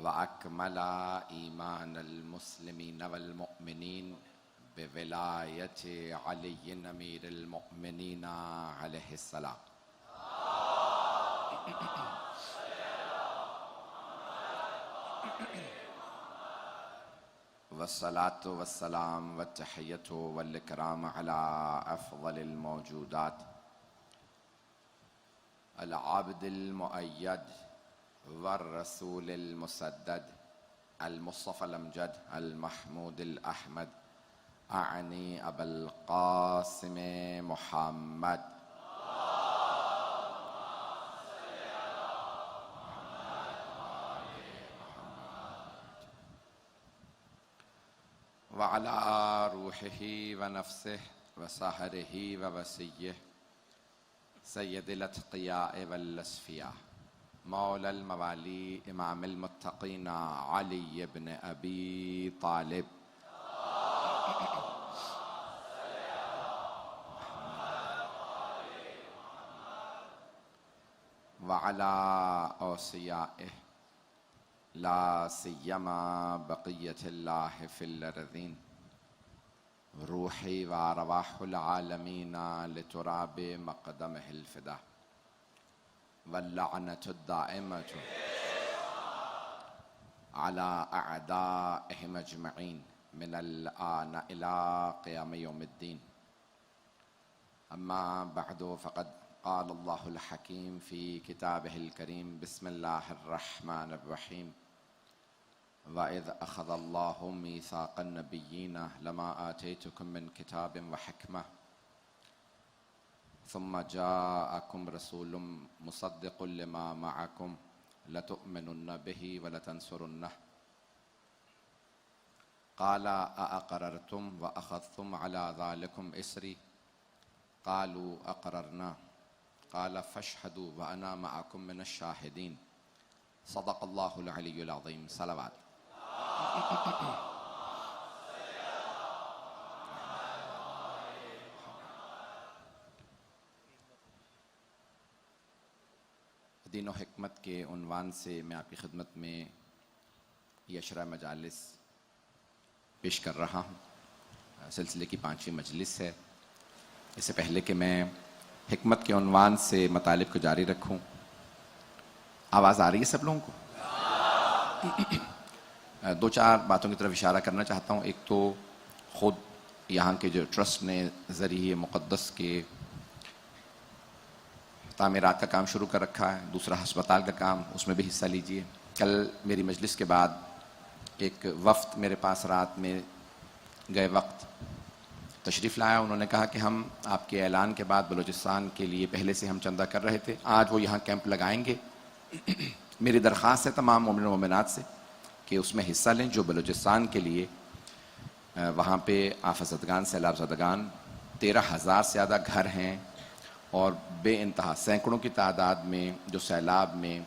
व अकमला ईमान अलमुस्लिमीन वल्मुअमिनीन बिविलायत अली अमीर अलमुअमिनीन अलैहिस्सलाम। वस्सलातु वस्सलाम वत्तहियतु वल-इकराम अला अफ़ज़लिल मौजूदात अल-आबिदिल मुअय्यद वर-रसूलिल मुसद्दद अल-मुस्तफ़ल अमजद अल-महमूदिल अहमद अअनी अबुल क़ासिम मुहम्मद व अला रूहिही व नफ्सिही व सहरिही व वसिय्यिही सय्यदिल अत्क़ियाए वल अस्फ़िया मौलल मवाली इमामिल मुत्तक़ीन अली इब्न अबी तालिब व अला औसियाइही ला सिय्यमा बक़ियतिल्लाहि फ़िल अर्ज़ीन रूही व अरवाहुल आलमीन लितुराबि मक़दमिहिल फ़िदा वल्लअनतु दाइमतु अला अअदाइहिम अजमईन मिनल आन इला क़ियाम यौमिद्दीन। अम्मा बअदु फ़क़द क़ाल अल्लाहुल हकीम फ़ी किताबिहिल करीम बिस्मिल्लाहिर रहमानिर रहीम व इज़ अख़ज़ल्लाहु मीसाक़न नबिय्यीन लमा आतैतुकुम मिन किताबिन व हिकमह सुम्मा जाअकुम रसूलुम मुसद्दिक़ुल लिमा मअकुम लतुअमिनुन्न बिही व लतंसुरुन्नह क़ाला अअक़ररतुम व अख़ज़्तुम अला ज़ालिकुम इस्री क़ालू अक़ररना क़ाला फ़शहदू व अना मअकुम मिनश शाहिदीन। सदक़ल्लाहुल अलियुल अज़ीम। सलावत। दीन व हिकमत के उन्वान से मैं आपकी खिदमत में यशरा मजालिस पेश कर रहा हूँ। सिलसिले की 5वीं मजलिस है। इससे पहले कि मैं हिकमत के उन्वान से मतालिब को जारी रखूँ, आवाज़ आ रही है सब लोगों को? दो चार बातों की तरफ इशारा करना चाहता हूँ। एक तो ख़ुद यहाँ के जो ट्रस्ट ने ज़रिए मुक़द्दस के तामीरात का काम शुरू कर रखा है, दूसरा हस्पताल का काम, उसमें भी हिस्सा लीजिए। कल मेरी मजलिस के बाद एक वफ़द मेरे पास रात में गए वक्त तशरीफ़ लाया। उन्होंने कहा कि हम आपके ऐलान के बाद बलूचिस्तान के लिए पहले से हम चंदा कर रहे थे, आज वो यहाँ कैंप लगाएंगे। मेरी दरख्वास्त है तमाम मोमिन व मोमिनात से कि उसमें हिस्सा लें, जो बलूचिस्तान के लिए वहाँ पे आफ़तज़दगान, सैलाब ज़दगान 13,000 से ज़्यादा घर हैं और बेइंतहा सैकड़ों की तादाद में जो सैलाब में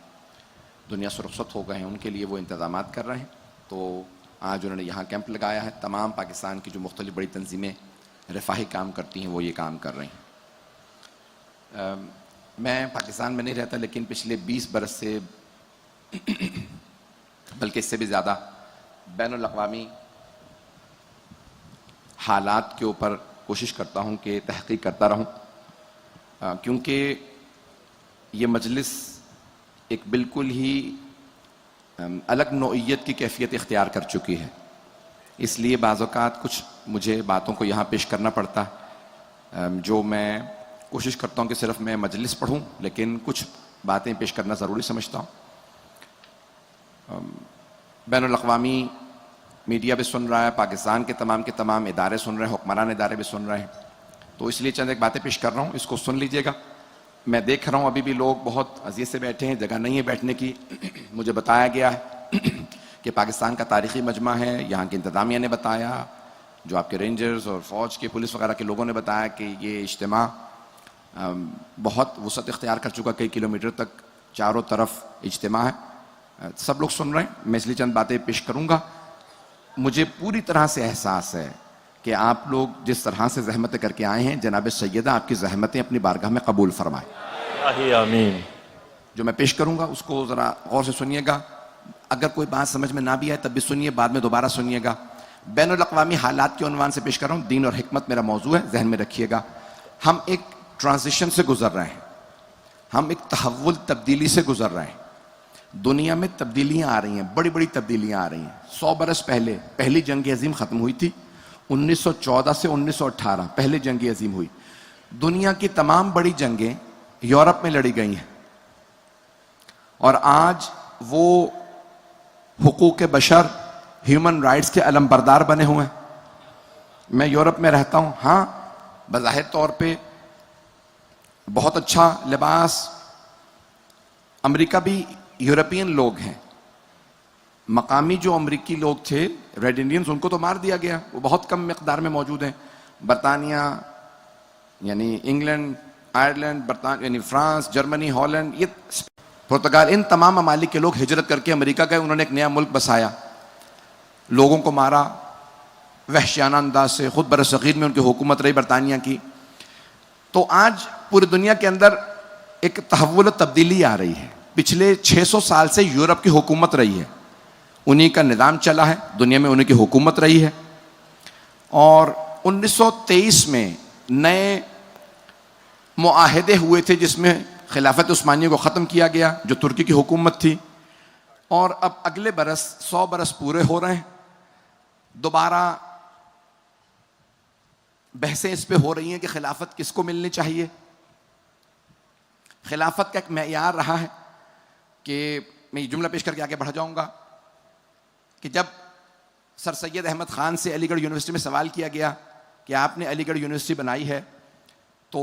दुनिया से रुख़सत हो गए हैं, उनके लिए वो इंतज़ामात कर रहे हैं। तो आज उन्होंने यहाँ कैंप लगाया है। तमाम पाकिस्तान की जो मुख्तलिफ़ बड़ी तंजीमें रफ़ाही काम करती हैं वो ये काम कर रही हैं। मैं पाकिस्तान में नहीं रहता, लेकिन पिछले 20 बरस से बल्कि इससे भी ज़्यादा बैनुल अक़वामी हालात के ऊपर कोशिश करता हूँ कि तहक़ीक़ करता रहूँ, क्योंकि ये मजलिस एक बिल्कुल ही अलग नौइयत की कैफियत इख्तियार कर चुकी है। इसलिए बाज़ औक़ात कुछ मुझे बातों को यहाँ पेश करना पड़ता है, जो मैं कोशिश करता हूँ कि सिर्फ़ मैं मजलिस पढ़ूँ, लेकिन कुछ बातें पेश करना ज़रूरी समझता हूँ। बैनुल अक़वामी मीडिया भी सुन रहा है, पाकिस्तान के तमाम इदारे सुन रहे हैं, हुक्मरान इदारे भी सुन रहे हैं, तो इसलिए चंद एक बातें पेश कर रहा हूँ, इसको सुन लीजिएगा। मैं देख रहा हूँ अभी भी लोग बहुत अज़ियत से बैठे हैं, जगह नहीं है बैठने की। मुझे बताया गया है कि पाकिस्तान का तारीख़ी मजमा है, यहाँ की इंतज़ामिया ने बताया, जो आपके रेंजर्स और फ़ौज के पुलिस वगैरह के लोगों ने बताया कि ये इज्तिमा बहुत वसअत इख्तियार कर चुका, कई किलोमीटर तक चारों तरफ इज्तिमा है, सब लोग सुन रहे हैं। मैं इसलिए चंद बातें पेश करूँगा। मुझे पूरी तरह से एहसास है कि आप लोग जिस तरह से ज़हमतें करके आए हैं, जनाब सैयदा आपकी ज़हमतें अपनी बारगाह में कबूल फरमाए। आमीन। जो मैं पेश करूँगा उसको ज़रा गौर से सुनिएगा। अगर कोई बात समझ में ना भी आए तब भी सुनिए, बाद में दोबारा सुनिएगा। बैनुल अक़वामी हालात के उन्वान से पेश कर रहा हूँ, दीन और हिकमत मेरा मौजू है, जहन में रखिएगा। हम एक ट्रांजिशन से गुजर रहे हैं, हम एक तहव्वुल तब्दीली से गुजर रहे हैं। दुनिया में तब्दीलियां आ रही हैं, बड़ी बड़ी तब्दीलियां आ रही हैं। 100 बरस पहले पहली जंग अजीम खत्म हुई थी, 1914 से 1918 पहले जंग अजीम हुई। दुनिया की तमाम बड़ी जंगें यूरोप में लड़ी गई हैं और आज वो हुकूक बशर, ह्यूमन राइट्स के अलमबरदार बने हुए हैं। मैं यूरोप में रहता हूं, हाँ बज़ाहिर तौर पे बहुत अच्छा लिबास, अमेरिका भी यूरोपियन लोग हैं। मकामी जो अमेरिकी लोग थे रेड इंडियंस, उनको तो मार दिया गया, वो बहुत कम मिकदार में मौजूद हैं। बरतानिया यानी इंग्लैंड, आयरलैंड, बरतानिया यानी फ्रांस, जर्मनी, हॉलैंड, ये पुर्तगाल, इन तमाम ममालिक के लोग हिजरत करके अमेरिका गए। उन्होंने एक नया मुल्क बसाया, लोगों को मारा वहशियाना अंदाज से। खुद बरसगीर में उनकी हुकूमत रही बरतानिया की। तो आज पूरी दुनिया के अंदर एक तहव्वुल तब्दीली आ रही है। पिछले 600 साल से यूरोप की हुकूमत रही है, उन्हीं का निज़ाम चला है, दुनिया में उन्हीं की हुकूमत रही है। और 1923 में नए मुआहदे हुए थे जिसमें खिलाफत उस्मानिया को ख़त्म किया गया, जो तुर्की की हुकूमत थी। और अब अगले बरस 100 बरस पूरे हो रहे हैं, दोबारा बहसें इस पे हो रही हैं कि खिलाफत किसको मिलनी चाहिए। खिलाफत का एक मेयार रहा है कि मैं ये जुमला पेश करके आगे बढ़ जाऊंगा कि जब सर सैयद अहमद ख़ान से अलीगढ़ यूनिवर्सिटी में सवाल किया गया कि आपने अलीगढ़ यूनिवर्सिटी बनाई है तो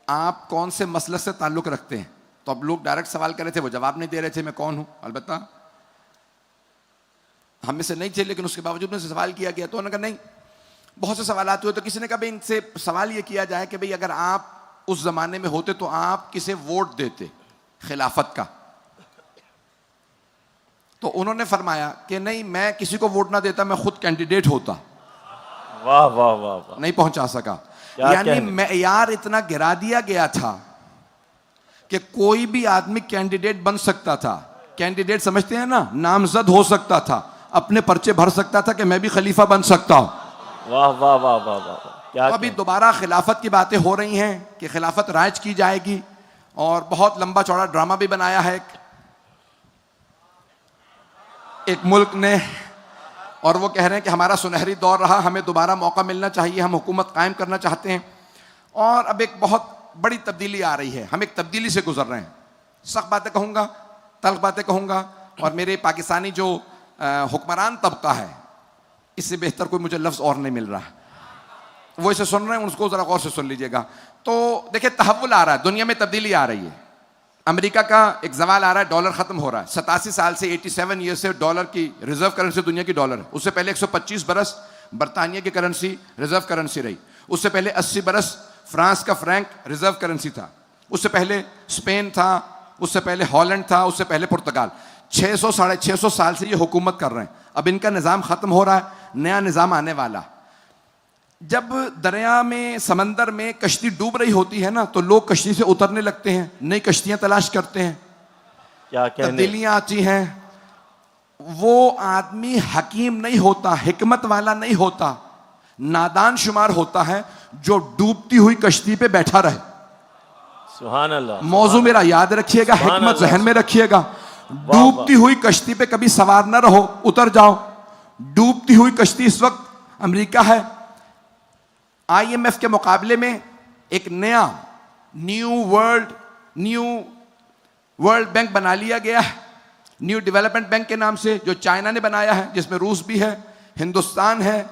आप कौन से मसलक से ताल्लुक़ रखते हैं, तो अब लोग डायरेक्ट सवाल कर रहे थे, वो जवाब नहीं दे रहे थे मैं कौन हूँ। अलबत्ता हम में से नहीं थे, लेकिन उसके बावजूद मुझसे सवाल किया गया तो उन्होंने कहा नहीं, बहुत से सवाल आते हुए तो किसी ने कहा भाई इनसे सवाल ये किया जाए कि भाई अगर आप उस ज़माने में होते तो आप किसे वोट देते खिलाफत का। तो उन्होंने फरमाया कि नहीं, मैं किसी को वोट ना देता, मैं खुद कैंडिडेट होता। वाह वाह वाह वाह, नहीं पहुंचा सका। यानी मेयार इतना गिरा दिया गया था कि कोई भी आदमी कैंडिडेट बन सकता था। कैंडिडेट समझते हैं ना, नामजद हो सकता था, अपने पर्चे भर सकता था कि मैं भी खलीफा बन सकता हूं। वाह वाह वाह वाह वाह, क्या तो अभी दोबारा खिलाफत की बातें हो रही हैं कि खिलाफत राज की जाएगी, और बहुत लंबा चौड़ा ड्रामा भी बनाया है एक मुल्क ने, और वो कह रहे हैं कि हमारा सुनहरी दौर रहा, हमें दोबारा मौका मिलना चाहिए, हम हुकूमत कायम करना चाहते हैं। और अब एक बहुत बड़ी तब्दीली आ रही है, हम एक तब्दीली से गुजर रहे हैं। सख्त बातें कहूँगा, तल्ख बातें कहूँगा, और मेरे पाकिस्तानी जो हुक्मरान तबका है, इससे बेहतर कोई मुझे लफ्ज़ और नहीं मिल रहा, वो इसे सुन रहे हैं, उसको ज़रा गौर से सुन लीजिएगा। तो देखिए तहव्वुल आ रहा है, दुनिया में तब्दीली आ रही है। अमेरिका का एक जवाल आ रहा है, डॉलर खत्म हो रहा है। 87 साल से 87 ईयर से डॉलर की रिजर्व करेंसी दुनिया की डॉलर है। उससे पहले 125 बरस बरतानिया की करेंसी रिजर्व करेंसी रही। उससे पहले 80 बरस फ्रांस का फ्रैंक रिजर्व करेंसी था। उससे पहले स्पेन था, उससे पहले हॉलैंड था, उससे पहले पुर्तगाल। 600 साढ़े 600 साल से ये हुकूमत कर रहे हैं। अब इनका निज़ाम ख़त्म हो रहा है, नया निज़ाम आने वाला। जब दरिया में, समंदर में कश्ती डूब रही होती है ना, तो लोग कश्ती से उतरने लगते हैं, नई कश्तियां तलाश करते हैं, क्या तब्दीलियां आती हैं। वो आदमी हकीम नहीं होता, हिकमत वाला नहीं होता, नादान शुमार होता है जो डूबती हुई कश्ती पे बैठा रहे। सुभान अल्लाह। मौजू मेरा याद रखिएगा, हिकमत जहन में रखिएगा। डूबती हुई कश्ती पे कभी सवार न रहो, उतर जाओ। डूबती हुई कश्ती इस वक्त अमेरिका है। IMF के मुकाबले में एक नया न्यू वर्ल्ड बैंक बना लिया गया है, न्यू डेवलपमेंट बैंक के नाम से, जो चाइना ने बनाया है, जिसमें रूस भी है, हिंदुस्तान है,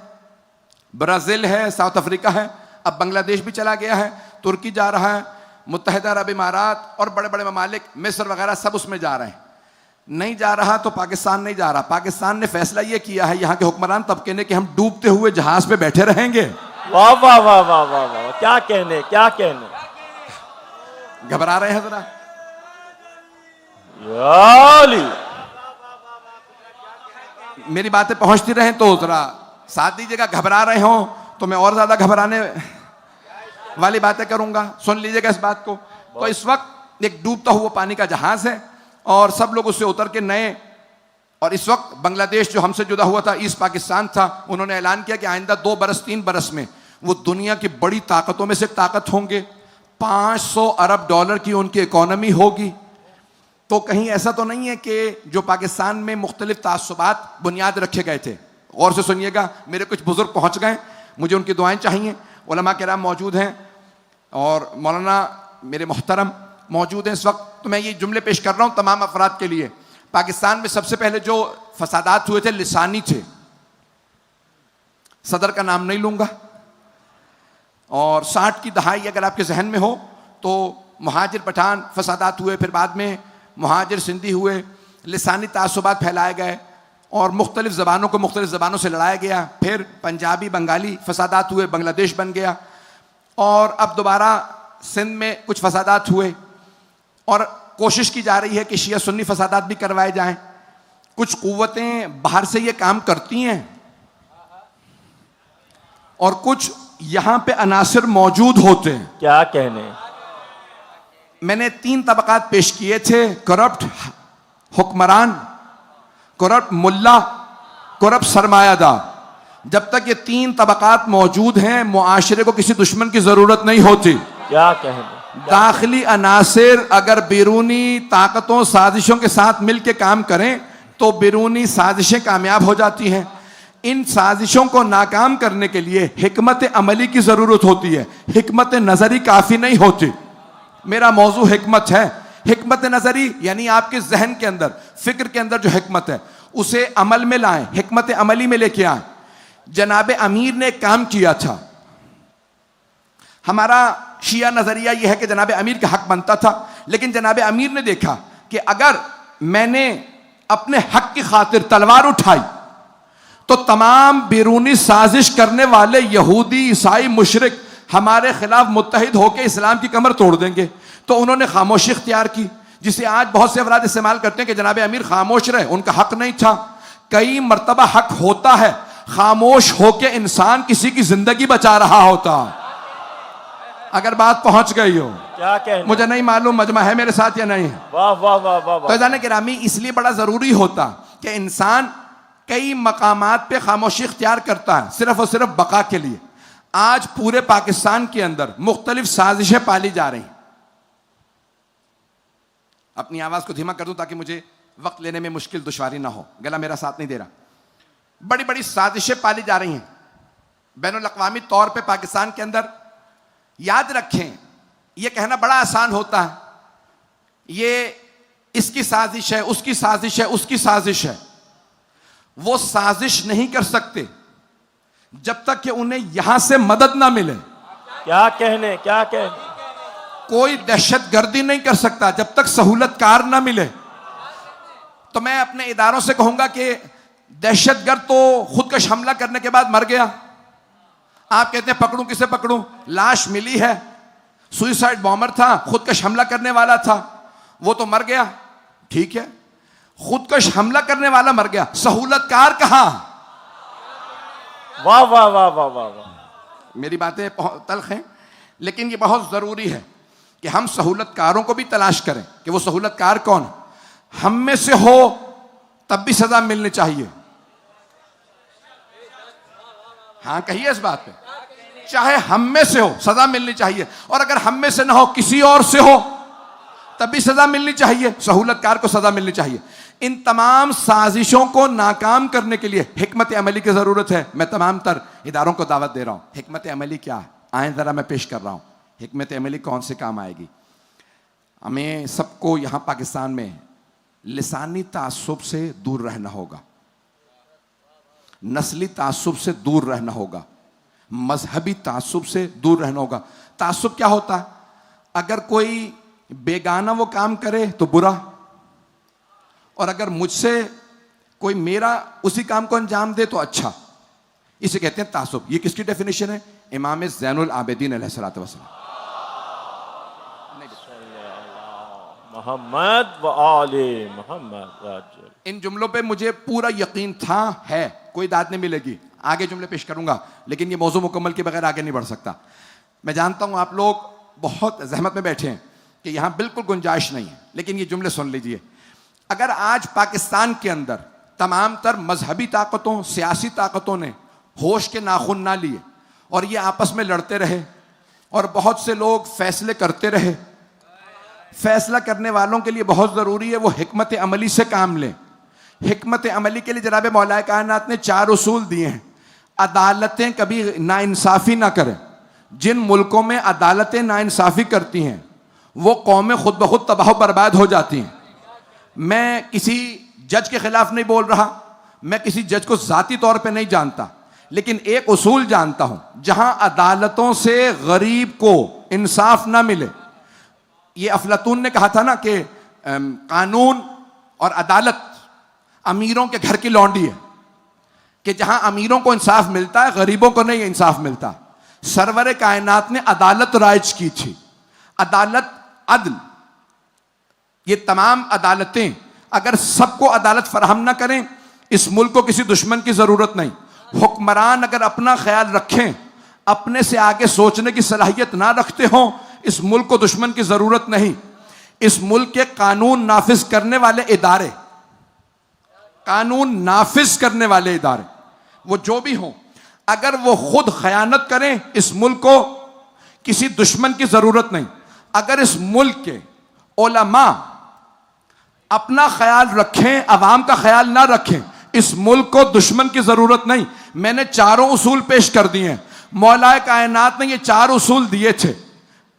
ब्राज़ील है, साउथ अफ्रीका है, अब बांग्लादेश भी चला गया है, तुर्की जा रहा है, मुत्तहिदा अरब इमारात और बड़े बड़े ममालिक, मिस्र वगैरह सब उसमें जा रहे हैं। नहीं जा रहा तो पाकिस्तान नहीं जा रहा। पाकिस्तान ने फैसला यह किया है, यहाँ के हुक्मरान तबके ने, कि हम डूबते हुए जहाज पे बैठे रहेंगे। वाह वाह वाह वाह वाह वाह, क्या कहने, क्या कहने। घबरा रहे हैं जरा? मेरी बातें पहुंचती रहें तो जरा साथ दीजिएगा। घबरा रहे हो तो मैं और ज्यादा घबराने वाली बातें करूंगा, सुन लीजिएगा इस बात को। तो इस वक्त एक डूबता हुआ पानी का जहाज है और सब लोग उससे उतर के नए और इस वक्त बांग्लादेश जो हमसे जुदा हुआ था, ईस्ट पाकिस्तान था, उन्होंने ऐलान किया कि आइंदा 2 बरस 3 बरस में वो दुनिया की बड़ी ताकतों में से ताकत होंगे। 500 अरब डॉलर की उनकी इकोनॉमी होगी। तो कहीं ऐसा तो नहीं है कि जो पाकिस्तान में मुख्तलिफ तासुबात बुनियाद रखे गए थे। गौर से सुनिएगा, मेरे कुछ बुजुर्ग पहुंच गए, मुझे उनकी दुआएं चाहिए। उलमा किराम मौजूद हैं और मौलाना मेरे मोहतरम मौजूद हैं इस वक्त। तो मैं ये जुमले पेश कर रहा हूँ तमाम अफराद के लिए। पाकिस्तान में सबसे पहले जो फसादात हुए थे लिसानी थे। सदर का नाम नहीं लूंगा। और 60 की दहाई अगर आपके जहन में हो तो मुहाजिर पठान फसादात हुए, फिर बाद में मुहाजिर सिंधी हुए, लिसानी तासुबात फैलाए गए और मुख्तलिफ ज़बानों को मुख्तलिफ ज़बानों से लड़ाया गया। फिर पंजाबी बंगाली फसादात हुए, बांग्लादेश बन गया। और अब दोबारा सिंध में कुछ फसादात हुए और कोशिश की जा रही है कि शिया सुन्नी फसादात भी करवाए जाएं। कुछ कुव्वतें बाहर से ये काम करती हैं और कुछ यहां पे अनासिर मौजूद होते हैं। क्या कहने। मैंने 3 तबकात पेश किए थे, करप्ट हुक्मरान, करप्ट मुल्ला, करप्ट सरमायादार। जब तक ये 3 तबकात मौजूद हैं, मुआशरे को किसी दुश्मन की जरूरत नहीं होती। क्या कहने। दाखिली अनासिर अगर बैरूनी ताकतों साजिशों के साथ मिलकर काम करें तो बैरूनी साजिशें कामयाब हो जाती हैं। इन साजिशों को नाकाम करने के लिए हिकमत अमली की जरूरत होती है, हिकमत नजरी काफी नहीं होती। मेरा मौजू हिकमत है। हिकमत नजरी यानी आपके जहन के अंदर, फिक्र के अंदर जो हिकमत है उसे अमल में लाएं, हिकमत अमली में लेके आए। जनाब अमीर ने एक काम किया था। हमारा शिया नजरिया यह है कि जनाब अमीर का हक बनता था, लेकिन जनाब अमीर ने देखा कि अगर मैंने अपने हक की खातिर तलवार उठाई तो तमाम बैरूनी साजिश करने वाले यहूदी, ईसाई, मुशरिक हमारे खिलाफ मुत्तहिद होकर इस्लाम की कमर तोड़ देंगे। तो उन्होंने खामोशी इख्तियार की, जिसे आज बहुत से अफराद इस्तेमाल करते हैं कि जनाब अमीर खामोश रहे, उनका हक नहीं था। कई मर्तबा हक होता है, खामोश होकर इंसान किसी की जिंदगी बचा रहा होता। अगर बात पहुंच गई हो, क्या कहने। मुझे नहीं मालूम मजमा है मेरे साथ या नहीं। वाह वाह वाह वाह वाह। तो जाने गिरामी इसलिए बड़ा जरूरी होता कि इंसान कई मकामात पे खामोशी इख्तियार करता है सिर्फ और सिर्फ बका के लिए। आज पूरे पाकिस्तान के अंदर मुख्तलिफ साजिशें पाली जा रही हैं। अपनी आवाज को धीमा कर दूं ताकि मुझे वक्त लेने में मुश्किल दुश्वारी ना हो, गला मेरा साथ नहीं दे रहा। बड़ी बड़ी साजिशें पाली जा रही हैं बैनुल अक़वामी तौर पे पाकिस्तान के अंदर। याद रखें, यह कहना बड़ा आसान होता है, ये इसकी साजिश है, उसकी साजिश है, उसकी साजिश है। वो साजिश नहीं कर सकते जब तक कि उन्हें यहां से मदद ना मिले। क्या कहने। क्या कहने। कोई दहशतगर्दी नहीं कर सकता जब तक सहूलतकार ना मिले। तो मैं अपने इदारों से कहूंगा कि दहशतगर्द तो खुदकश हमला करने के बाद मर गया। आप कहते हैं पकड़ूं, किसे पकड़ूं? लाश मिली है, सुइसाइड बॉम्बर था, खुदकश हमला करने वाला था, वो तो मर गया। ठीक है, खुदकश हमला करने वाला मर गया, सहूलतकार कहां? वाह वाह वाह वाह वाह वाह। मेरी बातें तल्ख हैं, लेकिन ये बहुत जरूरी है कि हम सहूलतकारों को भी तलाश करें कि वो सहूलतकार कौन है। हम में से हो तब भी सजा मिलनी चाहिए। हाँ कहिए इस बात पे, चाहे हम में से हो सजा मिलनी चाहिए, और अगर हम में से ना हो किसी और से हो तब भी सजा मिलनी चाहिए। सहूलतकार को सजा मिलनी चाहिए। इन तमाम साजिशों को नाकाम करने के लिए हिकमत अमली की जरूरत है। मैं तमाम तर इदारों को दावत दे रहा हूं। हिकमत अमली क्या है, आए जरा मैं पेश कर रहा हूं। हिकमत अमली कौन से काम आएगी? हमें सबको यहां पाकिस्तान में लिसानी तासुब से दूर रहना होगा, नस्ली तासुब से दूर रहना होगा, मजहबी तासुब से दूर रहना होगा। तासुब क्या होता है? अगर कोई बेगाना वो काम करे तो बुरा, और अगर मुझसे कोई मेरा उसी काम को अंजाम दे तो अच्छा। इसे कहते हैं तासुब। ये किसकी डेफिनेशन है? इमाम ज़ैनुल आबिदीन अलैहिस्सलातु वस्सलाम। मोहम्मद व आले मोहम्मद। इन जुमलों पे मुझे पूरा यकीन था, है, कोई दाद नहीं मिलेगी। आगे जुमले पेश करूंगा, लेकिन ये मौजू मुकम्मल के बगैर आगे नहीं बढ़ सकता। मैं जानता हूं आप लोग बहुत जहमत में बैठे हैं कि यहां बिल्कुल गुंजाइश नहीं है, लेकिन ये जुमले सुन लीजिए। अगर आज पाकिस्तान के अंदर तमाम तर मजहबी ताकतों, सियासी ताकतों ने होश के नाखून ना लिए और ये आपस में लड़ते रहे और बहुत से लोग फैसले करते रहे। फैसला करने वालों के लिए बहुत ज़रूरी है वो हिकमत अमली से काम लें। हिकमत अमली के लिए जनाब मौलाए कायनात ने 4 उसूल दिए हैं। अदालतें कभी नाइंसाफ़ी ना करें। जिन मुल्कों में अदालतें नाइंसाफ़ी करती हैं वो कौमें खुद ब खुद तबाह बर्बाद हो जाती हैं। मैं किसी जज के खिलाफ नहीं बोल रहा, मैं किसी जज को ज़ाती तौर पे नहीं जानता, लेकिन एक उसूल जानता हूं, जहां अदालतों से गरीब को इंसाफ ना मिले। ये अफलातून ने कहा था ना कि कानून और अदालत अमीरों के घर की लौंडी है, कि जहां अमीरों को इंसाफ मिलता है गरीबों को नहीं इंसाफ मिलता। सरवर कायनात ने अदालत राइज की थी, अदालत अदल। ये तमाम अदालतें अगर सबको अदालत फराहम ना करें, इस मुल्क को किसी दुश्मन की जरूरत नहीं। हुक्मरान अगर अपना ख्याल रखें, अपने से आगे सोचने की सलाहियत ना रखते हों, इस मुल्क को दुश्मन की जरूरत नहीं। इस मुल्क के कानून नाफिज करने वाले इदारे, कानून नाफिज करने वाले इदारे वो जो भी हों, अगर वो खुद खयानत करें, इस मुल्क को किसी दुश्मन की जरूरत नहीं। अगर इस मुल्क के उलमा अपना ख्याल रखें, अवाम का ख्याल ना रखें, इस मुल्क को दुश्मन की जरूरत नहीं। मैंने 4 उसूल पेश कर दिए हैं। मौलाए कायनात ने ये 4 उसूल दिए थे।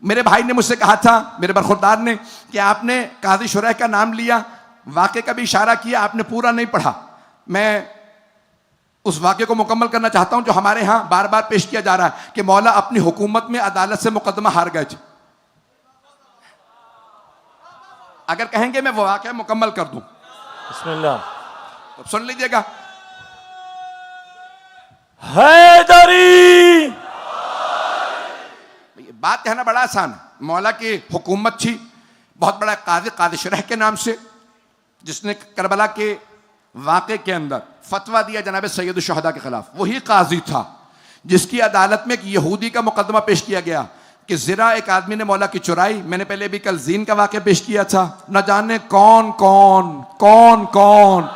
मेरे भाई ने मुझसे कहा था, मेरे बरखुरदार ने, कि आपने काजी शुरैह का नाम लिया, वाक़े का भी इशारा किया, आपने पूरा नहीं पढ़ा। मैं उस वाक़े को मुकम्मल करना चाहता हूं जो हमारे यहां बार बार पेश किया जा रहा है कि मौला अपनी हुकूमत में अदालत से मुकदमा हार गए थे। अगर कहेंगे मैं वो वाक़या मुकम्मल कर दूं, बिस्मिल्लाह, तो सुन लीजिएगा। हैदरी, बात कहना बड़ा आसान है। मौला की हुकूमत थी, बहुत बड़ा काजी, काजी शुरैह के नाम से, जिसने करबला के वाक़े के अंदर फतवा दिया जनाब सैयद शुहदा के खिलाफ। वही काजी था जिसकी अदालत में एक यहूदी का मुकदमा पेश किया गया कि ज़रा एक आदमी ने मौला की चुराई। मैंने पहले भी कल जीन का वाक़या पेश किया था। न जाने कौन कौन कौन कौन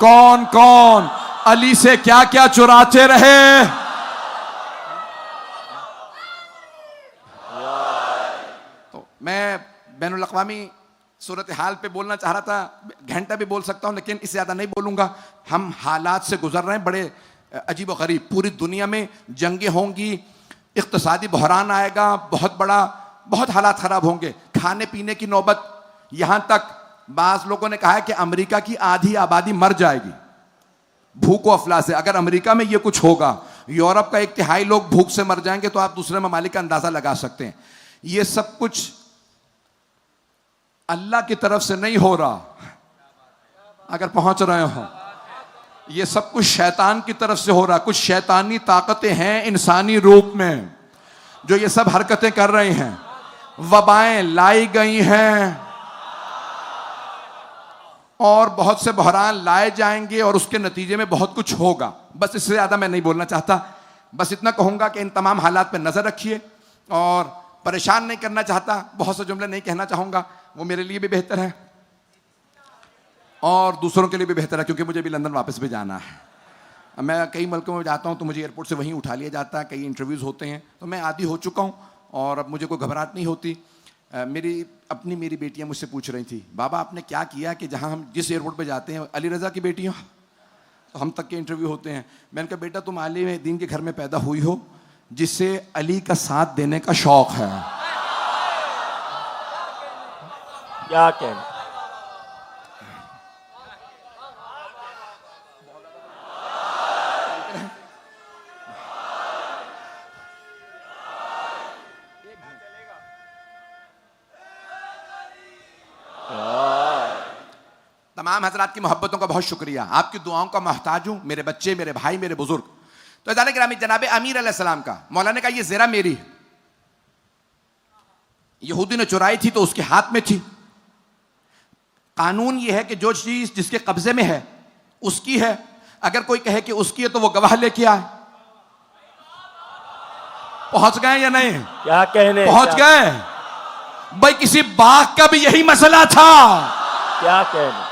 कौन कौन अली से क्या क्या चुराते रहे। तो मैं बैनुल अक़वामी सूरत हाल पे बोलना चाह रहा था, घंटा भी बोल सकता हूं, लेकिन इससे ज़्यादा नहीं बोलूंगा। हम हालात से गुजर रहे हैं बड़े अजीब व गरीब। पूरी दुनिया में जंगें होंगी, इक़्तिसादी बहरान आएगा बहुत बड़ा, बहुत हालात ख़राब होंगे, खाने पीने की नौबत। यहाँ तक बाज़ लोगों ने कहा है कि अमेरिका की आधी आबादी मर जाएगी भूख व अफला से। अगर अमेरिका में ये कुछ होगा, यूरोप का 1/3 लोग भूख से मर जाएंगे, तो आप दूसरे ममालिक का अंदाज़ा लगा सकते हैं। ये सब कुछ अल्लाह की तरफ से नहीं हो रहा। अगर पहुंच रहे हो, ये सब कुछ शैतान की तरफ से हो रहा। कुछ शैतानी ताकतें हैं इंसानी रूप में जो ये सब हरकतें कर रही हैं। वबाएं लाई गई हैं और बहुत से बहरान लाए जाएंगे और उसके नतीजे में बहुत कुछ होगा। बस इससे ज़्यादा मैं नहीं बोलना चाहता। बस इतना कहूँगा कि इन तमाम हालात पर नज़र रखिए और परेशान नहीं करना चाहता। बहुत से जुमले नहीं कहना चाहूँगा, वो मेरे लिए भी बेहतर है और दूसरों के लिए भी बेहतर है, क्योंकि मुझे भी लंदन वापस भी जाना है। मैं कई मुल्कों में जाता हूँ तो मुझे एयरपोर्ट से वहीं उठा लिया जाता है, कई इंटरव्यूज़ होते हैं, तो मैं आदी हो चुका हूँ और अब मुझे कोई घबराहट नहीं होती। मेरी बेटियाँ मुझसे पूछ रही थी, बाबा आपने क्या किया कि जहाँ हम जिस एयरपोर्ट पर जाते हैं अली रज़ा की बेटियाँ, तो हम तक के इंटरव्यू होते हैं। मैंने कहा बेटा तुम आलिम दीन के घर में पैदा हुई हो जिससे अली का साथ देने का शौक़ है। क्या कहना। तमाम हजरात की मोहब्बतों का बहुत शुक्रिया, आपकी दुआओं का मोहताज हूं। मेरे बच्चे, मेरे भाई, मेरे बुजुर्ग। तो गिरामी जनाब अमीर अलैहिस्सलाम का मौला ने कहा ये ज़रा मेरी है। यहूदी ने चुराई थी तो उसके हाथ में थी। कानून ये है कि जो चीज जिसके कब्जे में है उसकी है। अगर कोई कहे कि उसकी है तो वो गवाह लेके आए। पहुंच गए या नहीं? क्या कहने, पहुंच गए भाई। किसी बाग का भी यही मसला था। क्या कहने।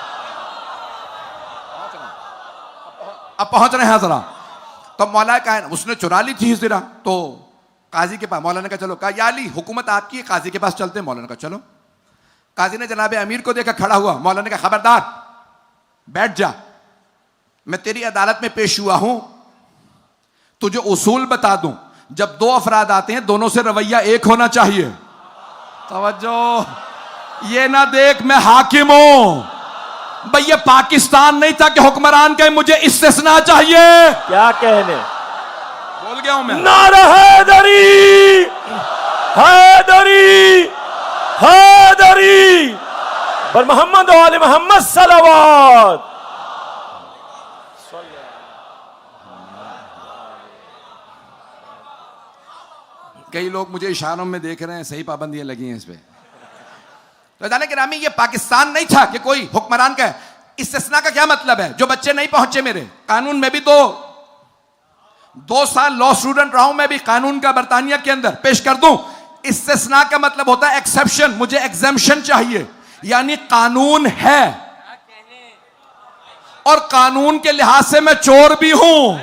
अब पहुंच रहे हैं जरा। तो मौला का उसने चुरा ली थी ज़रा, तो काजी के पास मौलाना का चलो, कहा या अली हुकूमत आपकी है, काजी के पास चलते हैं। मौलाना का चलो। काजी ने जनाब अमीर को देखा खड़ा हुआ। मौलाना का खबरदार बैठ जा, मैं तेरी अदालत में पेश हुआ हूं, तुझे उसूल बता दूं, जब दो अफराद आते हैं दोनों से रवैया एक होना चाहिए। तवज्जो, ये ना देख मैं हाकिम हूं भाई, ये पाकिस्तान नहीं था कि हुक्मरान कहे मुझे इस्तिस्ना चाहिए। क्या कहने, बोल गया हूं मैं। नारा हैदरी, हैदरी, हैदरी पर मोहम्मद वाले मोहम्मद सलावत। कई लोग मुझे इशारों में देख रहे हैं, सही पाबंदियां लगी हैं इस पे। तो जाने के नामी, ये पाकिस्तान नहीं था कि कोई हुक्मरान का इस्तिस्ना का क्या मतलब है। जो बच्चे नहीं पहुंचे मेरे, कानून में भी 2 साल लॉ स्टूडेंट रहा हूं मैं भी, कानून का बरतानिया के अंदर पेश कर दूं। इस्तिस्ना का मतलब होता है एक्सेप्शन, मुझे एग्जेम्पशन चाहिए, यानी कानून है और कानून के लिहाज से मैं चोर भी हूं,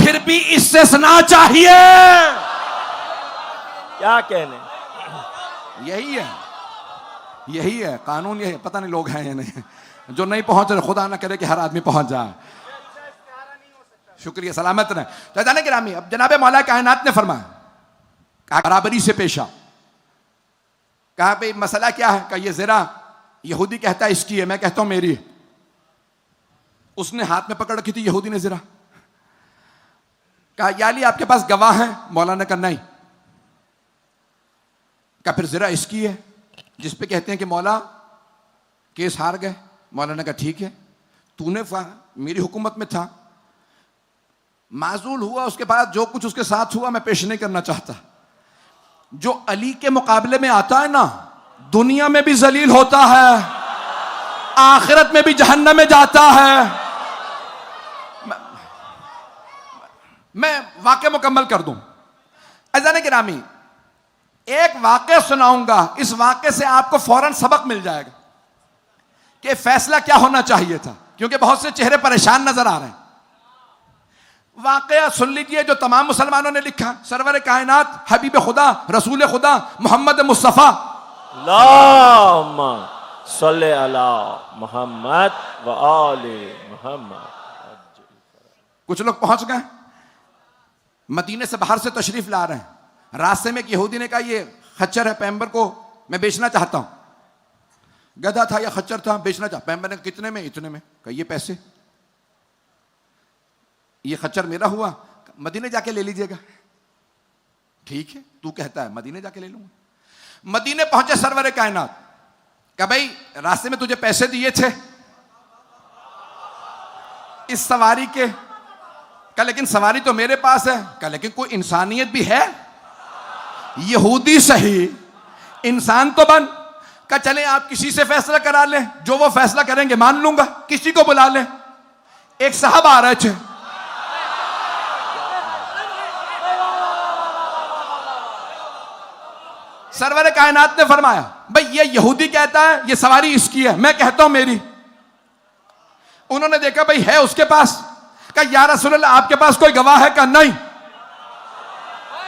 फिर भी इस्तिस्ना चाहिए। क्या कहने, यही है, यही है कानून, यही है। पता नहीं लोग हैं या नहीं, जो नहीं पहुंच रहे, खुदा ना करे कि हर आदमी पहुंच जाए। शुक्रिया, सलामत रहे। तो जाने के नामी, अब जनाब मौला कायनात ने फरमाया, कहा बराबरी से पेशा। कहा भाई मसला क्या है, कहा ये ज़रा यहूदी कहता है इसकी है, मैं कहता हूं मेरी है। उसने हाथ में पकड़ रखी थी यहूदी ने ज़रा। कहा याली आपके पास गवाह है? मौला ने कहा नहीं। कहा फिर ज़रा इसकी है, जिस पे कहते हैं कि मौला केस हार गए। मौला ने कहा ठीक है, तूने मेरी हुकूमत में था, माजूल हुआ, उसके बाद जो कुछ उसके साथ हुआ मैं पेश नहीं करना चाहता। जो अली के मुकाबले में आता है ना, दुनिया में भी जलील होता है, आखिरत में भी जहन्नम में जाता है। मैं वाक़या मुकम्मल कर दूं। अज़ान गिरामी, एक वाक़या सुनाऊंगा, इस वाक़ये से आपको फौरन सबक मिल जाएगा कि फैसला क्या होना चाहिए था, क्योंकि बहुत से चेहरे परेशान नजर आ रहे हैं। वाक़या सुन लीजिए जो तमाम मुसलमानों ने लिखा। सरवर कायनात हबीब खुदा रसूल खुदा मोहम्मद मुस्तफ़ा अल्लाहुम्मा सल्ले अला मोहम्मद व आले मोहम्मद। कुछ लोग पहुंच गए, मदीने से बाहर से तशरीफ ला रहे हैं। रास्ते में एक यहूदी ने कहा ये खच्चर है, पैगंबर को मैं बेचना चाहता हूं। गधा था या खच्चर था, बेचना चाहता। पैगंबर ने कितने में? इतने में। कहा ये पैसे, ये खच्चर मेरा हुआ, मदीने जाके ले लीजिएगा। ठीक है, तू कहता है मदीने जाके ले लूंगा। मदीने पहुंचे सरवर कायनात, कहा भाई रास्ते में तुझे पैसे दिए थे इस सवारी के। कहा लेकिन सवारी तो मेरे पास है। कहा लेकिन कोई इंसानियत भी है, यहूदी सही इंसान तो बन। कहा चले आप किसी से फैसला करा लें, जो वो फैसला करेंगे मान लूंगा, किसी को बुला लें। एक साहब आ रहे थे, सरवर कायनात ने फरमाया भाई ये यहूदी कहता है ये सवारी इसकी है, मैं कहता हूं मेरी। उन्होंने देखा भाई है उसके पास। कहा या रसूलल्लाह आपके पास कोई गवाह है? कहा नहीं।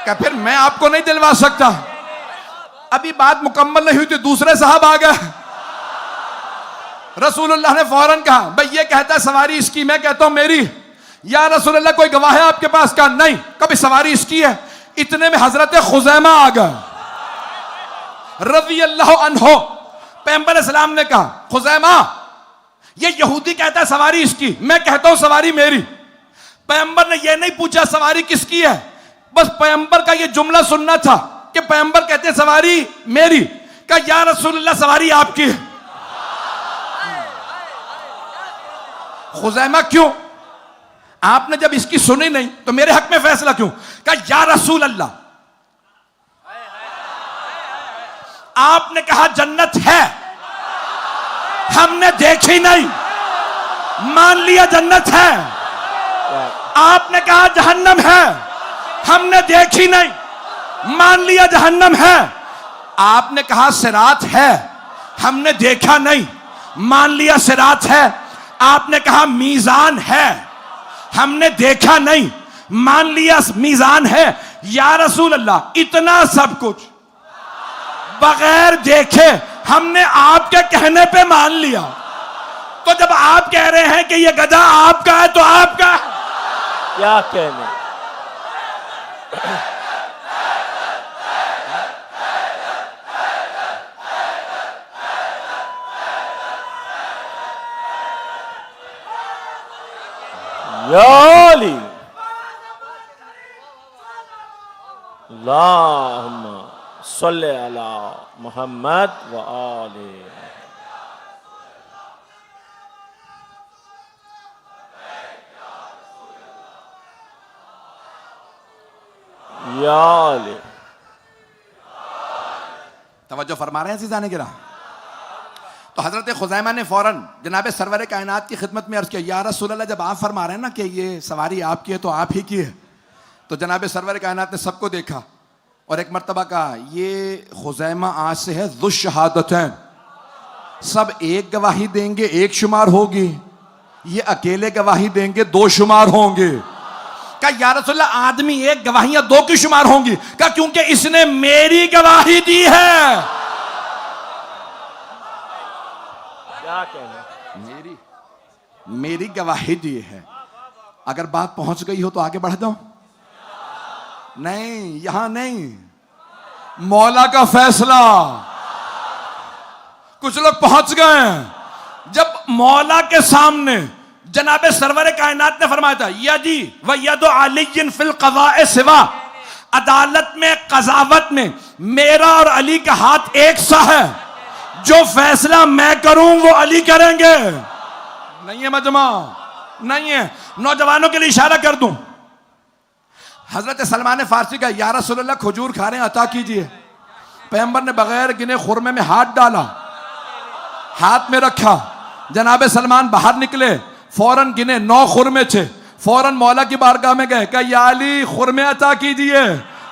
कहा फिर मैं आपको नहीं दिलवा सकता। अभी बात मुकम्मल नहीं हुई थी, दूसरे साहब आ गए। रसूलुल्लाह ने फौरन कहा भाई ये कहता है सवारी इसकी, मैं कहता हूं मेरी। या रसूलल्लाह कोई गवाह है आपके पास? कहा नहीं। कभी सवारी इसकी है। इतने में हजरत खुजैमा आ गए रज़ी अल्लाह अन्हो। पैगंबर इस्लाम ने कहा खुजैमा ये यहूदी कहता है सवारी इसकी, मैं कहता हूं सवारी मेरी। पैगंबर ने यह नहीं पूछा सवारी किसकी है, बस पैगंबर का यह जुमला सुनना था कि पैगंबर कहते हैं सवारी मेरी। कहा या रसूलल्लाह सवारी आपकी है। खुजैमा क्यों? आपने जब इसकी सुनी नहीं तो मेरे हक में फैसला क्यों? कहा या रसूल अल्लाह आपने कहा जन्नत है, हमने देखी नहीं, मान लिया जन्नत है। आपने कहा जहन्नम है, हमने देखी नहीं, मान लिया जहन्नम है। आपने कहा सिरात है, हमने देखा नहीं, मान लिया सिरात है। आपने कहा मीजान है, हमने देखा नहीं, मान लिया मीजान है। या रसूल अल्लाह, इतना सब कुछ बगैर देखे हमने आपके कहने पे मान लिया। तो जब आप कह रहे हैं कि ये गधा आपका है तो आपका है। क्या कहने। या अली अल्लाहुम्मा सल्ले अला मुहम्मद व आले। या अली। तवज्जो फरमा रहे हैं अज़ीज़ान गिराम। तो हजरत खुज़ैमा ने फौरन जनाब सरवर कायनात की खिदमत में अर्ज किया, या रसूल अल्लाह, जब आप फरमा रहे हैं ना कि ये सवारी आपकी है तो आप ही की है। तो जनाब सरवर कायनात ने सबको देखा और एक मर्तबा कहा, ये खुज़ैमा आज से है ज़ुश शहादतैन, सब एक गवाही देंगे एक शुमार होगी, ये अकेले गवाही देंगे दो शुमार होंगे। कहा या रसूल अल्लाह, आदमी एक गवाहियां दो की शुमार होंगी। कहा क्योंकि इसने मेरी गवाही दी है। क्या कहने। मेरी गवाही दी है। अगर बात पहुंच गई हो तो आगे बढ़ दो। नहीं, यहां नहीं, मौला का फैसला। कुछ लोग पहुंच गए। जब मौला के सामने जनाबे सरवर कायनात ने फरमाया था, यदी व यदो अलीयन फिल क़ज़ाए सिवा, अदालत में कजावत में मेरा और अली का हाथ एक सा है, जो फैसला मैं करूं वो अली करेंगे। नहीं है मजमा, नहीं है। नौजवानों के लिए इशारा कर दूं, हजरत सलमान फारसी का, या रसूल अल्लाह खजूर खा रहे हैं, अता कीजिए। पैगंबर ने बगैर गिने खुरमे में हाथ डाला, हाथ में रखा। जनाबे सलमान बाहर निकले, फौरन गिने 9 खुरमे थे। फौरन मौला की बारगाह में गए, कहा या अली खुरमे अता कीजिए।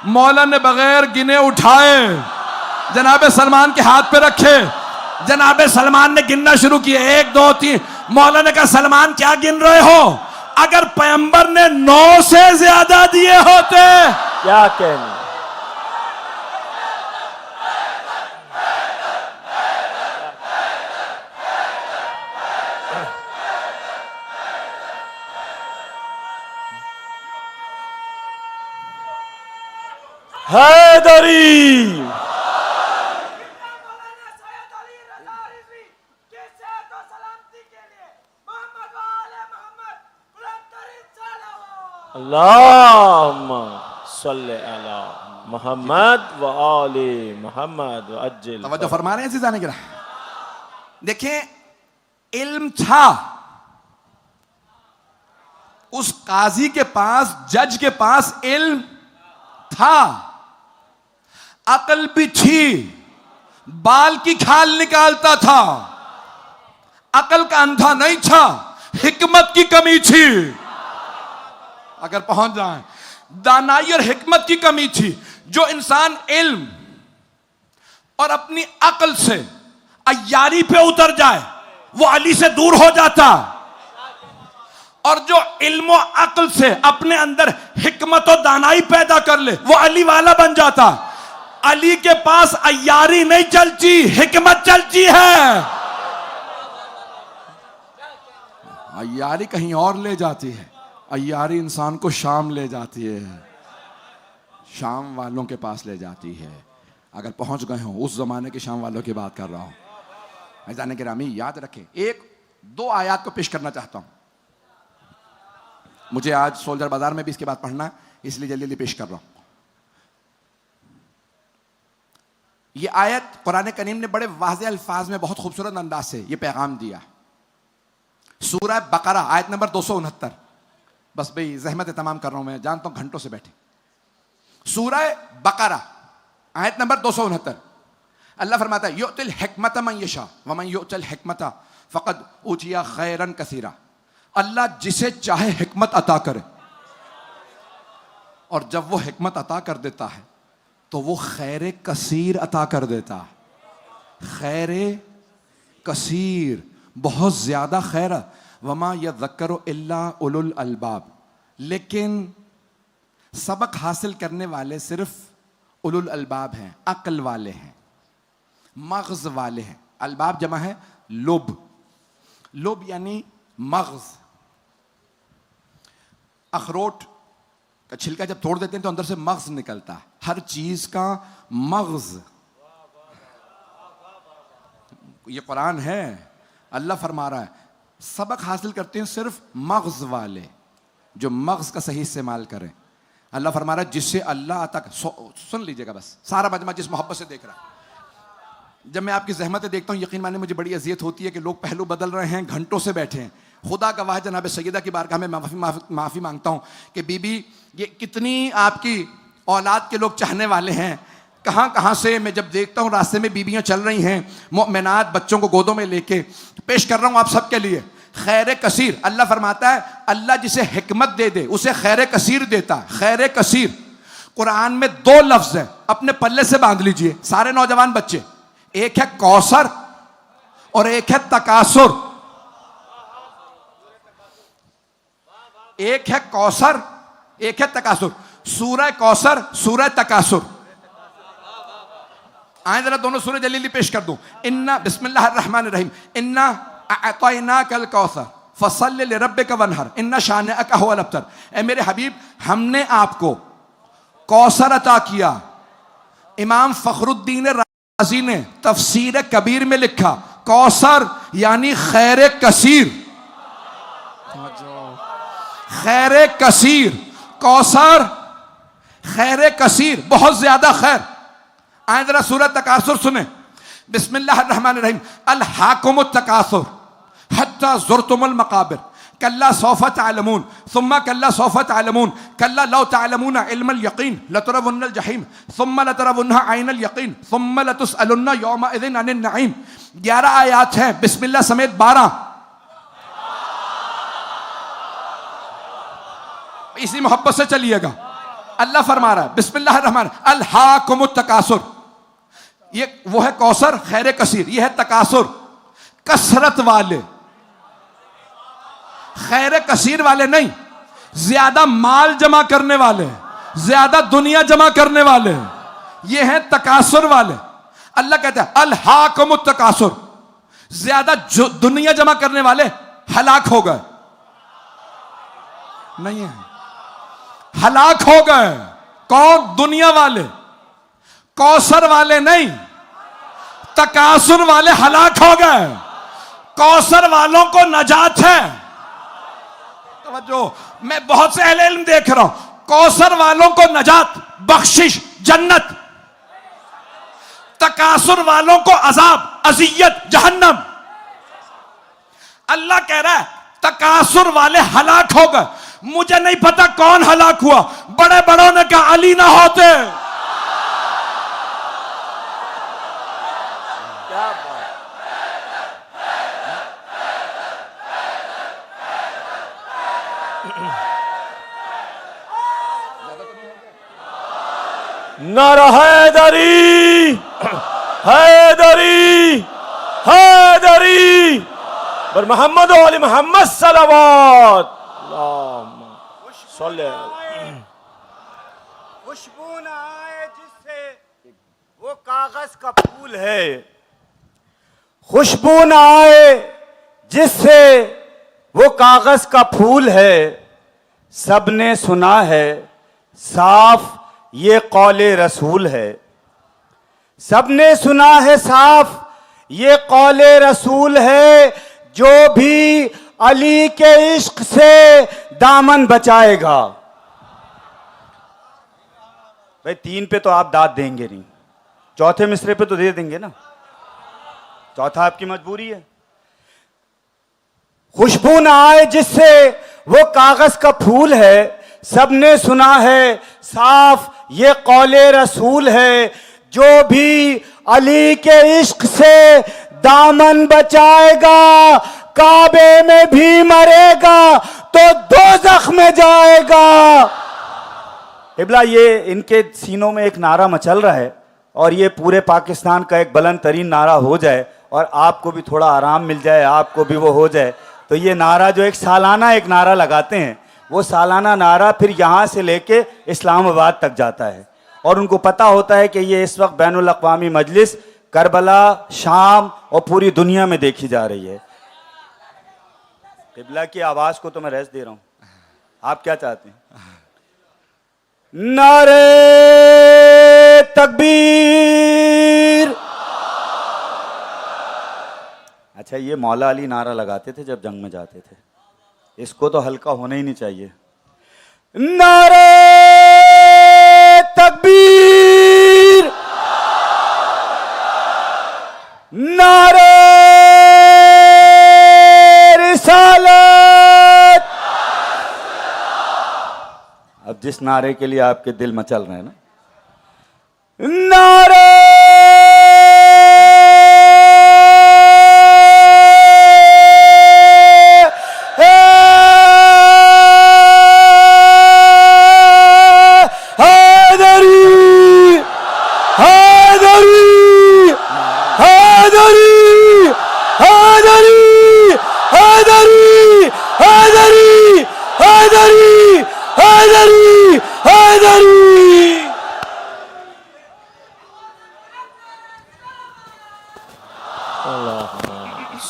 मौला ने बगैर गिने उठाए, जनाबे सलमान के हाथ पे रखे। जनाबे सलमान ने गिनना शुरू किया, 1 2 3। मौला ने कहा, सलमान क्या गिन रहे हो? अगर पैगंबर ने 9 से ज्यादा दिए होते। क्या कहने। हैदरी। अल्लाहुम्मा सल्ले अला मुहम्मद व आले मुहम्मद व अज्जिल। तवज्जो फरमा रहे हैं अज़ीज़ान गिराम। देखें, इल्म था उस काजी के पास, जज के पास इल्म था, अकल भी थी, बाल की खाल निकालता था, अकल का अंधा नहीं था, हिकमत की कमी थी। अगर पहुंच जाए, दानाई और हिकमत की कमी थी। जो इंसान इल्म और अपनी अकल से अय्यारी पे उतर जाए वो अली से दूर हो जाता, और जो इल्म और अकल से अपने अंदर हिकमत और दानाई पैदा कर ले वो अली वाला बन जाता। अली के पास अय्यारी नहीं चलती, हिकमत चलती है। अय्यारी कहीं और ले जाती है, अय्यारी इंसान को शाम ले जाती है, शाम वालों के पास ले जाती है। अगर पहुंच गए हो, उस जमाने के शाम वालों की बात कर रहा हूं। जाने के रामी याद रखें, 1-2 आयत को पेश करना चाहता हूं। मुझे आज सोल्जर बाजार में भी इसके बाद पढ़ना है, इसलिए जल्दी जल्दी पेश कर रहा हूं। यह आयत कुरान करीम ने बड़े वाज़ेह अल्फाज में बहुत खूबसूरत अंदाज से यह पैगाम दिया। सूरह बकरा आयत नंबर 269। बस भाई ज़हमत तमाम कर रहा हूं, मैं जानता हूं घंटों से बैठे। सूरह बकरा आयत नंबर 269। अल्लाह फरमाता है, युतिल हिकमत मन यशा व मन युतिल हिकमत फ़क़द ऊतिया खैरन कसीरा। अल्लाह जिसे चाहे हिकमत अता करे, और जब वो हिकमत अता कर देता है तो वो खैर कसीर अता कर देता है। खैर कसीर, बहुत ज्यादा खैर। वमा यज़क्करु इल्ला उलुल अलबाब। लेकिन सबक हासिल करने वाले सिर्फ उलुल अलबाब हैं, अक्ल वाले हैं, मग़ज़ वाले हैं। अलबाब जमा है लुब, लुब यानी मग़ज़। अखरोट का छिलका जब तोड़ देते हैं तो अंदर से मग़ज़ निकलता है, हर चीज का मग़ज़। ये कुरान है, अल्लाह फरमा रहा है सबक हासिल करते हैं सिर्फ मग़ज़ वाले, जो मग़ज़ का सही इस्तेमाल करें। अल्लाह फरमा रहा है जिससे अल्लाह तक, सुन लीजिएगा बस, सारा मजमा जिस मोहब्बत से देख रहा है। जब मैं आपकी ज़हमतें देखता हूँ, यकीन माने मुझे बड़ी अज़ियत होती है कि लोग पहलू बदल रहे हैं, घंटों से बैठे हैं। खुदा गवाह जनाब सैयदा की बारगाह में माफ़ी मांगता हूँ कि बीबी, ये कितनी आपकी औलाद के लोग चाहने वाले हैं, कहाँ कहाँ से मैं जब देखता हूँ रास्ते में बीबियाँ चल रही हैं, मोमिनात बच्चों को गोदों में लेके। पेश कर रहा हूँ आप सबके लिए खैर कसीर। अल्लाह फरमाता है अल्लाह जिसे हिकमत दे दे उसे खैर कसीर देता है। खैर कसीर कुरान में 2 लफ्ज है, अपने पल्ले से बांध लीजिए सारे नौजवान बच्चे। एक है कौसर और एक है तकासुर। एक है कौसर, एक है तकासुर। सूरह कौसर, सूरह तकासुर। आए जरा दोनों सूरह जल्दी पेश कर दूं। इन्ना बिस्मिल्लाहिर्रहमानिर्रहीम, इन्ना अअतैनाकल कौसर फसल्लि लिरब्बिका वनहर इन्ना शानिअका हुवल अबतर। ए मेरे हबीब, हमने आपको कौसर अता किया। इमाम फखरुद्दीन राजी ने तफसीर कबीर में लिखा कौसर यानी खैर कसीर। खैर कसीर, कौसर खैर कसीर, बहुत ज्यादा खैर। आए जरा सूरह तकासुर सुने। बिस्मिल्लाहिर्रहमानिर्रहीम, अलहाकुमुत तकासुर हत्ता ज़ुरतुमुल मकाबिर कल्ला सौफ़ा तअलमून सुम्मा कल्ला सौफ़ा तअलमून कल्ला लौ तअलमूना इल्मल यकीन लतरवुन्नल जहीम सुम्मा लतरवुन्नहा ऐनल यकीन सुम्मा लतुसअलुन्ना यौमइज़िन अनिन नईम। 11 आयात हैं, बिस्मिल्लाह समेत 12। इसी मोहब्बत से चलिएगा। अल्लाह फरमा रहा है बिस्मिल्लाहिर्रहमान अलहाकुमुत तकासुर। ये वो है कौसर खैर कसीर, ये है तकासुर कसरत वाले। खैर कसीर वाले नहीं, ज्यादा माल जमा करने वाले, ज्यादा दुनिया जमा करने वाले, ये हैं तकासुर वाले। अल्लाह कहता है अलहाकुमुत तकासुर, ज्यादा दुनिया जमा करने वाले हलाक हो गए। नहीं है, हलाक हो गए। कौन? दुनिया वाले। कौसर वाले नहीं, तकासुर वाले हलाक हो गए। कौसर वालों को नजात है। तवज्जो, मैं बहुत से अहले इल्म देख रहा हूं, कौसर वालों को नजात, बख्शिश, जन्नत। तकासुर वालों को अजाब, अजियत, जहन्नम। अल्लाह कह रहा है तकासुर वाले हलाक हो गए। मुझे नहीं पता कौन हलाक हुआ, बड़े बड़ों ने कहा अली ना होते। क्या बात। नारा हैदरी, हैदरी, हैदरी पर मोहम्मद वाली मोहम्मद सलावत। खुशबू न आए जिससे वो कागज का फूल है। खुशबू न आए जिससे वो कागज का फूल है। सबने सुना है साफ ये कौले रसूल है। सबने सुना है साफ ये कौले रसूल है। जो भी अली के इश्क से दामन बचाएगा। भाई 3 पे तो आप दाद देंगे नहीं, चौथे मिसरे पे तो दे देंगे ना, चौथा आपकी मजबूरी है। खुशबू न आए जिससे वो कागज का फूल है। सबने सुना है साफ ये कौले रसूल है। जो भी अली के इश्क से दामन बचाएगा, काबे में भी मरेगा तो दोज़ख में जाएगा। इब्ला, ये इनके सीनों में एक नारा मचल रहा है और ये पूरे पाकिस्तान का एक बुलंद तरीन नारा हो जाए और आपको भी थोड़ा आराम मिल जाए, आपको भी वो हो जाए, तो ये नारा जो एक सालाना एक नारा लगाते हैं वो सालाना नारा फिर यहाँ से लेके इस्लामाबाद तक जाता है और उनको पता होता है कि ये इस वक्त बैनुल अक़वामी मजलिस करबला, शाम और पूरी दुनिया में देखी जा रही है। क़िबला की आवाज को तो मैं रेस्ट दे रहा हूं, आप क्या चाहते हैं? नारे तकबीर। अच्छा, ये मौला अली नारा लगाते थे जब जंग में जाते थे, इसको तो हल्का होना ही नहीं चाहिए। नारे तकबीर, नारे रिसालत। अब जिस नारे के लिए आपके दिल मचल रहे हैं ना, नारे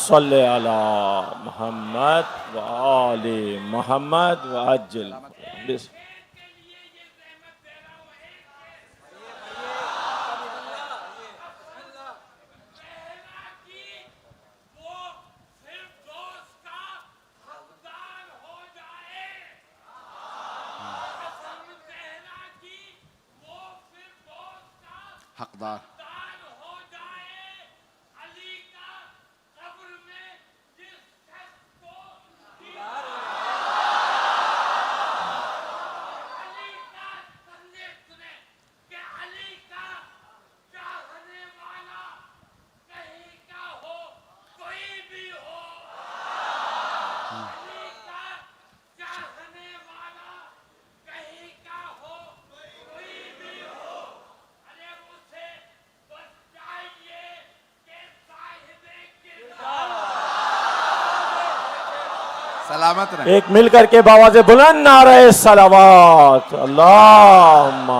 सल्ले अला मोहम्मद व आले मोहम्मद व अज्जल। हकदार सलामत रहे। एक मिलकर के बावाज़े बुलंद नारे सलावत, अल्लाहुम्मा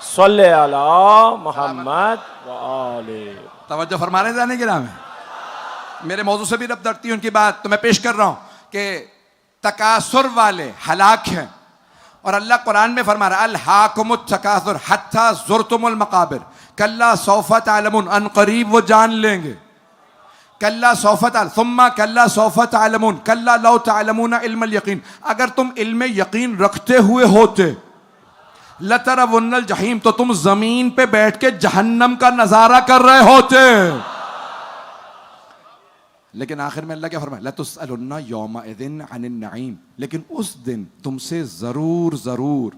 सल्ले अला मोहम्मद व आले। तवज्जो फरमा रहे हैं जाने के नाम है। मेरे मौजू से भी रब्त रखती है उनकी बात, तो मैं पेश कर रहा हूं कि तकासुर वाले हलाक हैं और अल्लाह कुरान में फरमा रहा है अल हाकुमुत तकासुर हत्ता ज़ुरतुमुल मकाबिर कल्ला सौफा तालमुन, अन करीब वो जान लेंगे। कल्ला सौफा सुम्मा कल्ला सौफा तालमुन कल्ला लौ तालमुना इल्मल यकीन, अगर तुम इल्म यकीन रखते हुए होते लतरवुन्नल जहीम, तो तुम जमीन पे बैठ के जहन्नम का नजारा कर रहे होते। लेकिन आखिर में अल्लाह क्या फरमाया, लतुसअलुन्ना यौमइज़िन अनिन नईम, लेकिन उस दिन तुमसे जरूर जरूर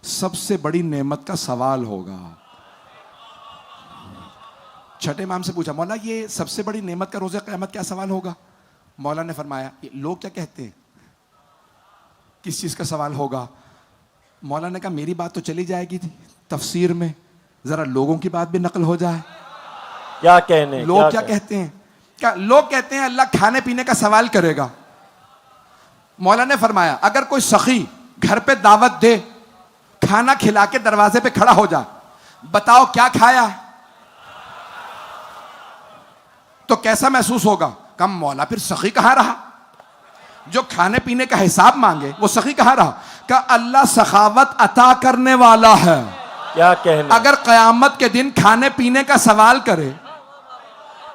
सबसे बड़ी नेमत का सवाल होगा। छठे इमाम से पूछा, मौला ये सबसे बड़ी नेमत का रोज़े क़यामत क्या सवाल होगा? मौला ने फरमाया, लोग क्या कहते हैं, किस चीज़ का सवाल होगा? मौला ने कहा, मेरी बात तो चली जाएगी थी तफसीर में, ज़रा लोगों की बात भी नकल हो जाए। क्या कहने, लोग क्या कहते हैं? क्या लोग कहते हैं अल्लाह खाने पीने का सवाल करेगा। मौला ने फरमाया, अगर कोई सखी घर पे दावत दे, खाना खिला के दरवाजे पे खड़ा हो जाए, बताओ क्या खाया, तो कैसा महसूस होगा? कम मौला फिर सखी कहां रहा? जो खाने पीने का हिसाब मांगे वो सखी कहां रहा? का अल्लाह सखावत अता करने वाला है। क्या कहने, अगर कयामत के दिन खाने पीने का सवाल करे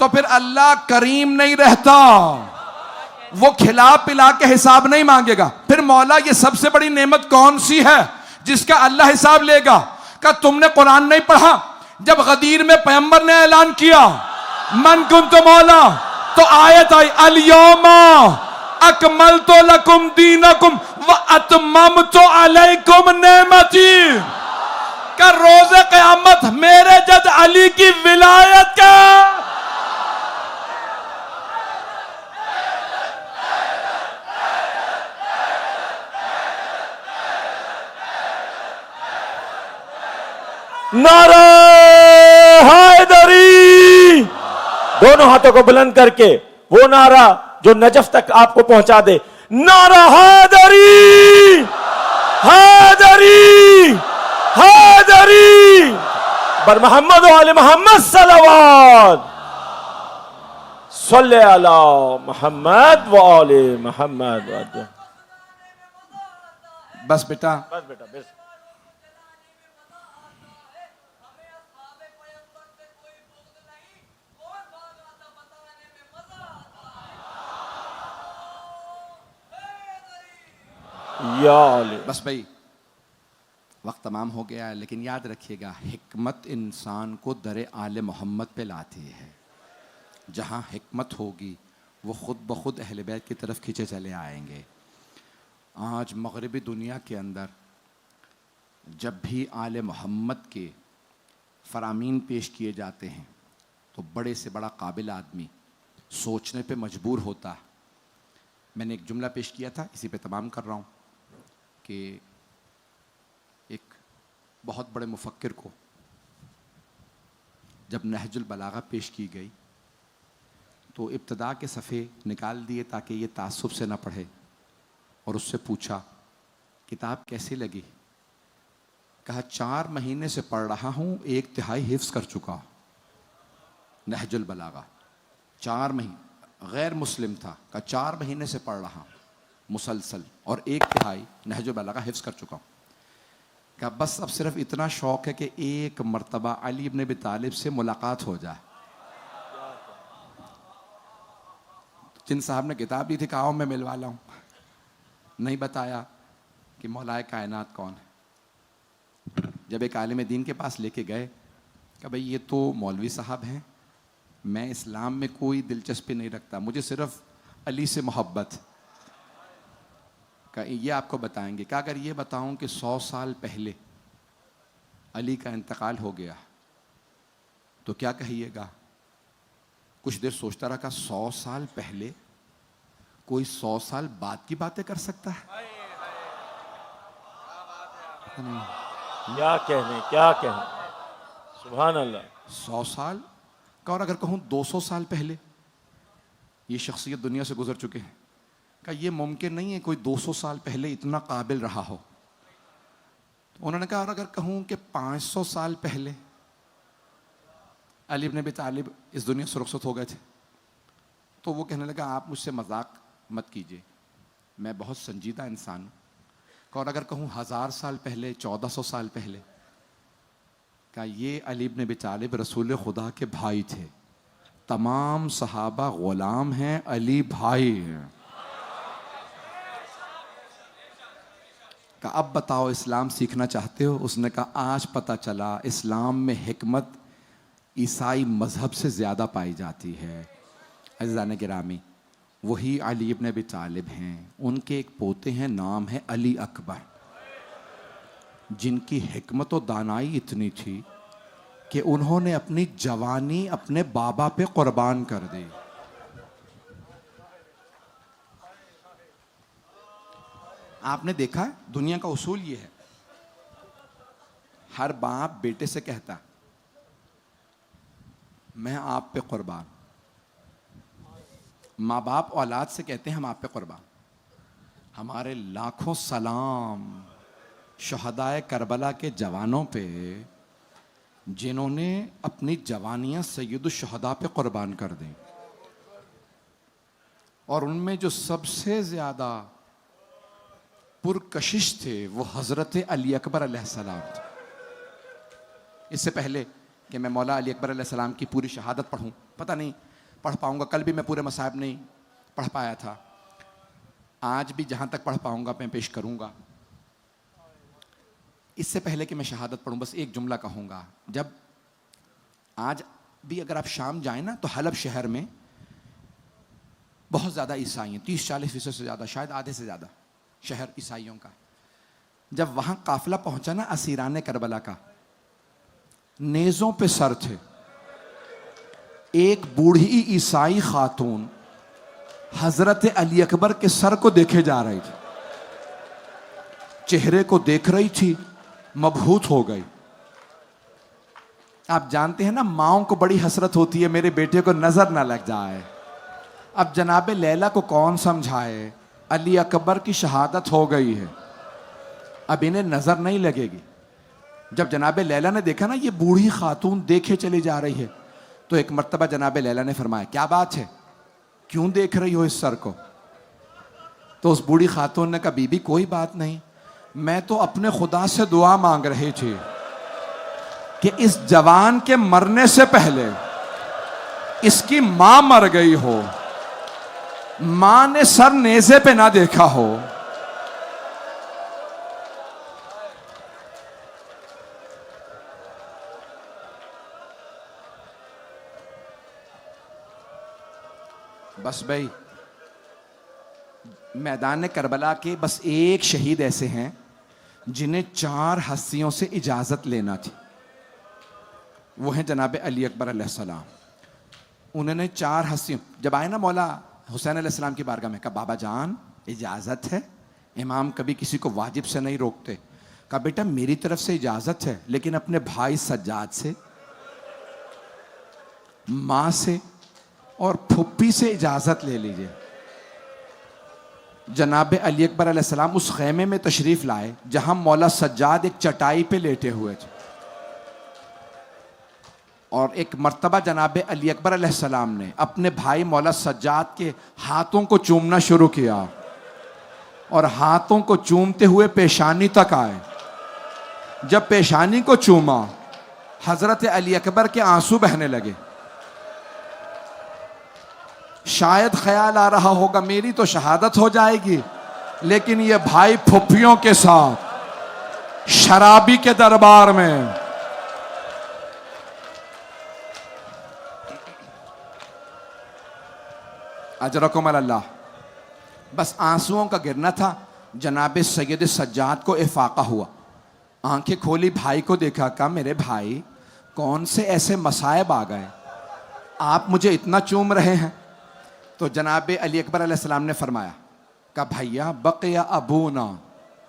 तो फिर अल्लाह करीम नहीं रहता, वो खिला पिला के हिसाब नहीं मांगेगा। फिर मौला ये सबसे बड़ी नेमत कौन सी है जिसका अल्लाह हिसाब लेगा? का तुमने कुरान नहीं पढ़ा? जब गदीर में पैगंबर ने ऐलान किया मन कुंतु मौला, तो आयत आई अल यौमा अकमलतु लकुम दीनकुम व अतममतु अलैकुम नेमती। का रोज़े क़यामत मेरे जद अली की विलायत का नारा हैदरी, दोनों हाथों को बुलंद करके वो नारा जो नजफ तक आपको पहुंचा दे, नारा हैदरी। पर मोहम्मद व आले मोहम्मद सलावत सल्ले अला मोहम्मद व आले मोहम्मद। बस बेटा, बस बेटा बस। या अली। बस भाई, वक्त तमाम हो गया है, लेकिन याद रखिएगा हिकमत इंसान को दरे आले मोहम्मद पे लाती है। जहाँ हिकमत होगी वो खुद ब खुद अहले बैत की तरफ खींचे चले आएंगे। आज मगरबी दुनिया के अंदर जब भी आले मोहम्मद के फरामीन पेश किए जाते हैं तो बड़े से बड़ा काबिल आदमी सोचने पे मजबूर होता है। मैंने एक जुमला पेश किया था, इसी पे तमाम कर रहा हूँ कि एक बहुत बड़े मुफक्किर को जब नहजुल बलागा पेश की गई तो इब्तदा के सफ़े निकाल दिए ताकि ये तासुब से ना पढ़े, और उससे पूछा किताब कैसी लगी। कहा 4 महीने से पढ़ रहा हूँ, 1/3 हिफ्स कर चुका। नहजुल बलागा 4 महीने, गैर मुस्लिम था, कहा 4 महीने से पढ़ रहा हूँ मुसलसल, और 1/3 नहजुल बलागा हिफ्स कर चुका हूँ। कहा बस अब सिर्फ इतना शौक है कि एक मर्तबा अली इब्न अबी तालिब से मुलाकात हो जाए। जिन साहब ने किताब दी थी कहा मैं मिलवा लाऊं, नहीं बताया कि मौलाए कायनात कौन है। जब एक आलिम दीन के पास लेके गए, कहा भाई ये तो मौलवी साहब हैं, मैं इस्लाम में कोई दिलचस्पी नहीं रखता, मुझे सिर्फ अली से मोहब्बत। कहा ये आपको बताएंगे। क्या अगर ये बताऊं कि 100 साल पहले अली का इंतकाल हो गया तो क्या कहिएगा? कुछ देर सोचता रहा, 100 साल पहले कोई 100 साल बाद की बातें कर सकता है? क्या कहने, क्या कहने, सुभान अल्लाह। 100 साल का, और अगर कहूँ 200 साल पहले ये शख्सियत दुनिया से गुजर चुके हैं, का ये मुमकिन नहीं है कोई 200 साल पहले इतना काबिल रहा हो। तो उन्होंने कहा और अगर कहूँ कि 500 साल पहले अली इब्न अबी तालिब इस दुनिया से रुखसत हो गए थे, तो वो कहने लगा आप मुझसे मजाक मत कीजिए, मैं बहुत संजीदा इंसान हूँ। और अगर कहूँ 1000 साल पहले, 1400 साल पहले, क्या ये अली इब्न अबी तालिब रसूल खुदा के भाई थे, तमाम सहाबा गुलाम हैं, अली भाई हैं। कहा अब बताओ इस्लाम सीखना चाहते हो? उसने कहा आज पता चला इस्लाम में हिकमत ईसाई मजहब से ज़्यादा पाई जाती है। अज़ीज़ान गिरामी, वही अली इब्न अबी तालिब हैं, उनके एक पोते हैं, नाम है अली अकबर, जिनकी हिकमत और दानाई इतनी थी कि उन्होंने अपनी जवानी अपने बाबा पे कुर्बान कर दी। आपने देखा है दुनिया का उसूल ये है, हर बाप बेटे से कहता मैं आप पे कुर्बान, माँ बाप औलाद से कहते हैं हम आप पे कुर्बान। हमारे लाखों सलाम शहदाए करबला के जवानों पे जिन्होंने अपनी जवानियां सैयदुल शहदा पे कुर्बान कर दी, और उनमें जो सबसे ज्यादा पुरकशिश थे वो हजरत अली अकबर अलैहिस्सलाम थे। इससे पहले कि मैं मौला अली अकबर अलैहिस्सलाम की पूरी शहादत पढ़ूं, पता नहीं पढ़ पाऊंगा, कल भी मैं पूरे मसाहब नहीं पढ़ पाया था, आज भी जहां तक पढ़ पाऊंगा मैं पेश करूंगा। इससे पहले कि मैं शहादत पढ़ूं बस एक जुमला कहूंगा। जब आज भी अगर आप शाम जाएं ना तो हलब शहर में बहुत ज़्यादा ईसाई हैं, 30-40% से ज़्यादा, शायद आधे से ज़्यादा शहर ईसाइयों का। जब वहां काफिला पहुंचा ना असीराने करबला का, नेज़ों पे सर थे, एक बूढ़ी ईसाई खातून हजरत अली अकबर के सर को देखे जा रही थी, चेहरे को देख रही थी, मबहूत हो गई। आप जानते हैं ना माओं को बड़ी हसरत होती है मेरे बेटे को नजर ना लग जाए। अब जनाबे लैला को कौन समझाए, अली अकबर की शहादत हो गई है, अब इन्हें नजर नहीं लगेगी। जब जनाब लैला ने देखा ना ये बूढ़ी खातून देखे चली जा रही है, तो एक मर्तबा जनाब लैला ने फरमाया, क्या बात है, क्यों देख रही हो इस सर को? तो उस बूढ़ी खातून ने कहा, बीबी कोई बात नहीं, मैं तो अपने खुदा से दुआ मांग रही थी कि इस जवान के मरने से पहले इसकी मां मर गई हो, मां ने सर नेज़े पे ना देखा हो। बस भाई, मैदान करबला के बस एक शहीद ऐसे हैं जिन्हें 4 हस्तियों से इजाजत लेना थी। वो हैं जनाब अली अकबर अलैहिस्सलाम। उन्होंने 4 हस्तियों, जब आए ना मौला हुसैन अलैहिस्सलाम की बारगाह में, कहा बाबा जान इजाजत है, इमाम कभी किसी को वाजिब से नहीं रोकते। कहा बेटा मेरी तरफ से इजाजत है, लेकिन अपने भाई सज्जाद से, मां से और फुप्पी से इजाजत ले लीजिए। जनाब अली अकबर अलैहिस्सलाम उस खेमे में तशरीफ लाए जहां मौला सज्जाद एक चटाई पे लेटे हुए थे, और एक मर्तबा जनाब अली अकबर अलैहिस्सलाम ने अपने भाई मौला सज्जाद के हाथों को चूमना शुरू किया, और हाथों को चूमते हुए पेशानी तक आए। जब पेशानी को चूमा, हजरत अली अकबर के आंसू बहने लगे। शायद ख्याल आ रहा होगा मेरी तो शहादत हो जाएगी, लेकिन ये भाई फुफ्फियों के साथ शराबी के दरबार में अजरकुम अल्लाह, बस आंसुओं का गिरना था। जनाब सैयद सज्जाद को इफाका हुआ, आंखें खोली, भाई को देखा, कहा मेरे भाई कौन से ऐसे मसायब आ गए, आप मुझे इतना चूम रहे हैं? तो जनाब अली अकबर अलैहिस्सलाम ने फरमाया, का भैया बक़िया अबूना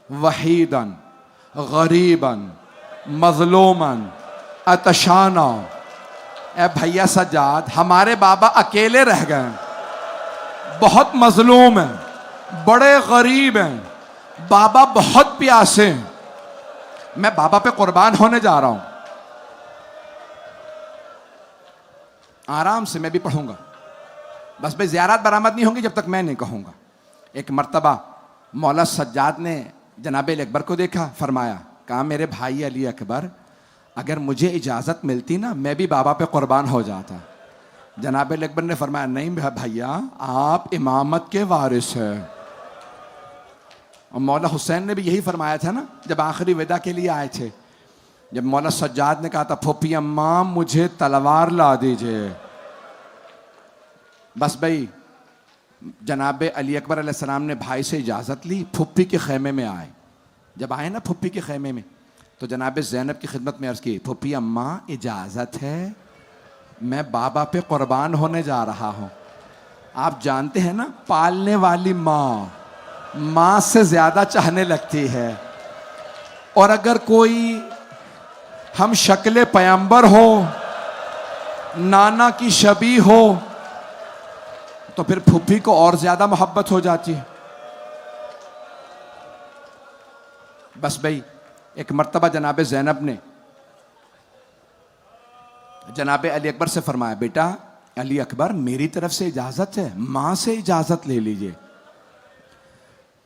वहीदन गरीबन मजलूमन अतशाना। ए भैया सज्जाद, हमारे बाबा अकेले रह गए, बहुत मजलूम हैं, बड़े गरीब हैं, बाबा बहुत प्यासे हैं, मैं बाबा पे कुर्बान होने जा रहा हूं। आराम से मैं भी पढ़ूंगा, बस भाई ज़ियारत बरामद नहीं होंगी जब तक मैं नहीं कहूँगा। एक मर्तबा मौला सज्जाद ने जनाब अली अकबर को देखा, फरमाया, कहा मेरे भाई अली अकबर, अगर मुझे इजाज़त मिलती ना मैं भी बाबा पे कुर्बान हो जाता। जनाब अली अकबर ने फरमाया, नहीं भैया आप इमामत के वारिस हैं। और मौला हुसैन ने भी यही फरमाया था ना जब आखिरी विदा के लिए आए थे, जब मौला सज्जाद ने कहा था, फुफी अम्मा मुझे तलवार ला दीजिए। बस भाई जनाब अली अकबर अलैहिस्सलाम ने भाई से इजाज़त ली, फुप्पी के खेमे में आए। जब आए ना फुप्पी के खेमे में, तो जनाब ज़ैनब की खिदमत में अर्ज़ की, फुप्पी अम्मा इजाज़त है, मैं बाबा पे कुर्बान होने जा रहा हूँ। आप जानते हैं ना, पालने वाली माँ से ज़्यादा चाहने लगती है, और अगर कोई हम शक्ल पैगंबर हो, नाना की शबी हो, तो फिर फुफ्फी को और ज्यादा मोहब्बत हो जाती है। बस भाई एक मर्तबा जनाब ज़ैनब ने जनाब अली अकबर से फरमाया, बेटा अली अकबर मेरी तरफ से इजाजत है, मां से इजाजत ले लीजिए।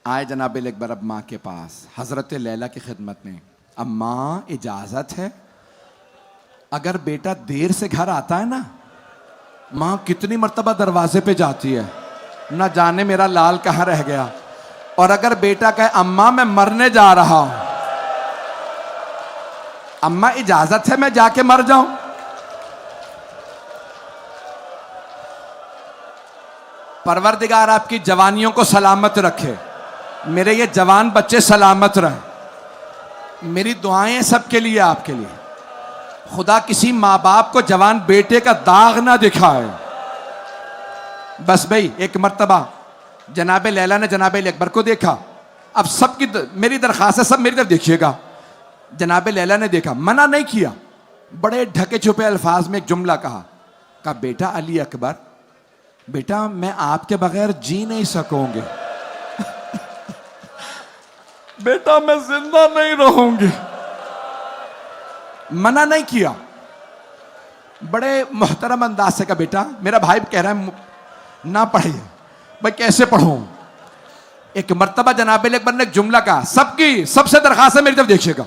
आए जनाब अली अकबर अब मां के पास हजरत लैला की खिदमत में, अब मां इजाजत है, अगर बेटा देर से घर आता है ना, मां कितनी मर्तबा दरवाजे पे जाती है, ना जाने मेरा लाल कहां रह गया, और अगर बेटा कहे अम्मा मैं मरने जा रहा हूं, अम्मा इजाजत है मैं जाके मर जाऊं? परवरदिगार आपकी जवानियों को सलामत रखे, मेरे ये जवान बच्चे सलामत रहे, मेरी दुआएं सबके लिए, आपके लिए। खुदा किसी माँ बाप को जवान बेटे का दाग ना दिखाए। बस भाई एक मर्तबा जनाब लैला ने जनाब अली अकबर को देखा। अब सबकी मेरी दरख्वास्त है, सब मेरी तरफ देखिएगा। जनाब लैला ने देखा, मना नहीं किया, बड़े ढके छुपे अल्फाज में एक जुमला कहा बेटा अली अकबर, बेटा मैं आपके बगैर जी नहीं सकूंगी बेटा मैं जिंदा नहीं रहूंगी। मना नहीं किया, बड़े मोहतरम अंदाज से कहा बेटा मेरा भाई कह रहा है ना पढ़िए, भाई कैसे पढ़ूं। एक मर्तबा जनाब अकबर ने एक जुमला कहा, सबकी सबसे दरखास्त है मेरी तरफ देखिएगा।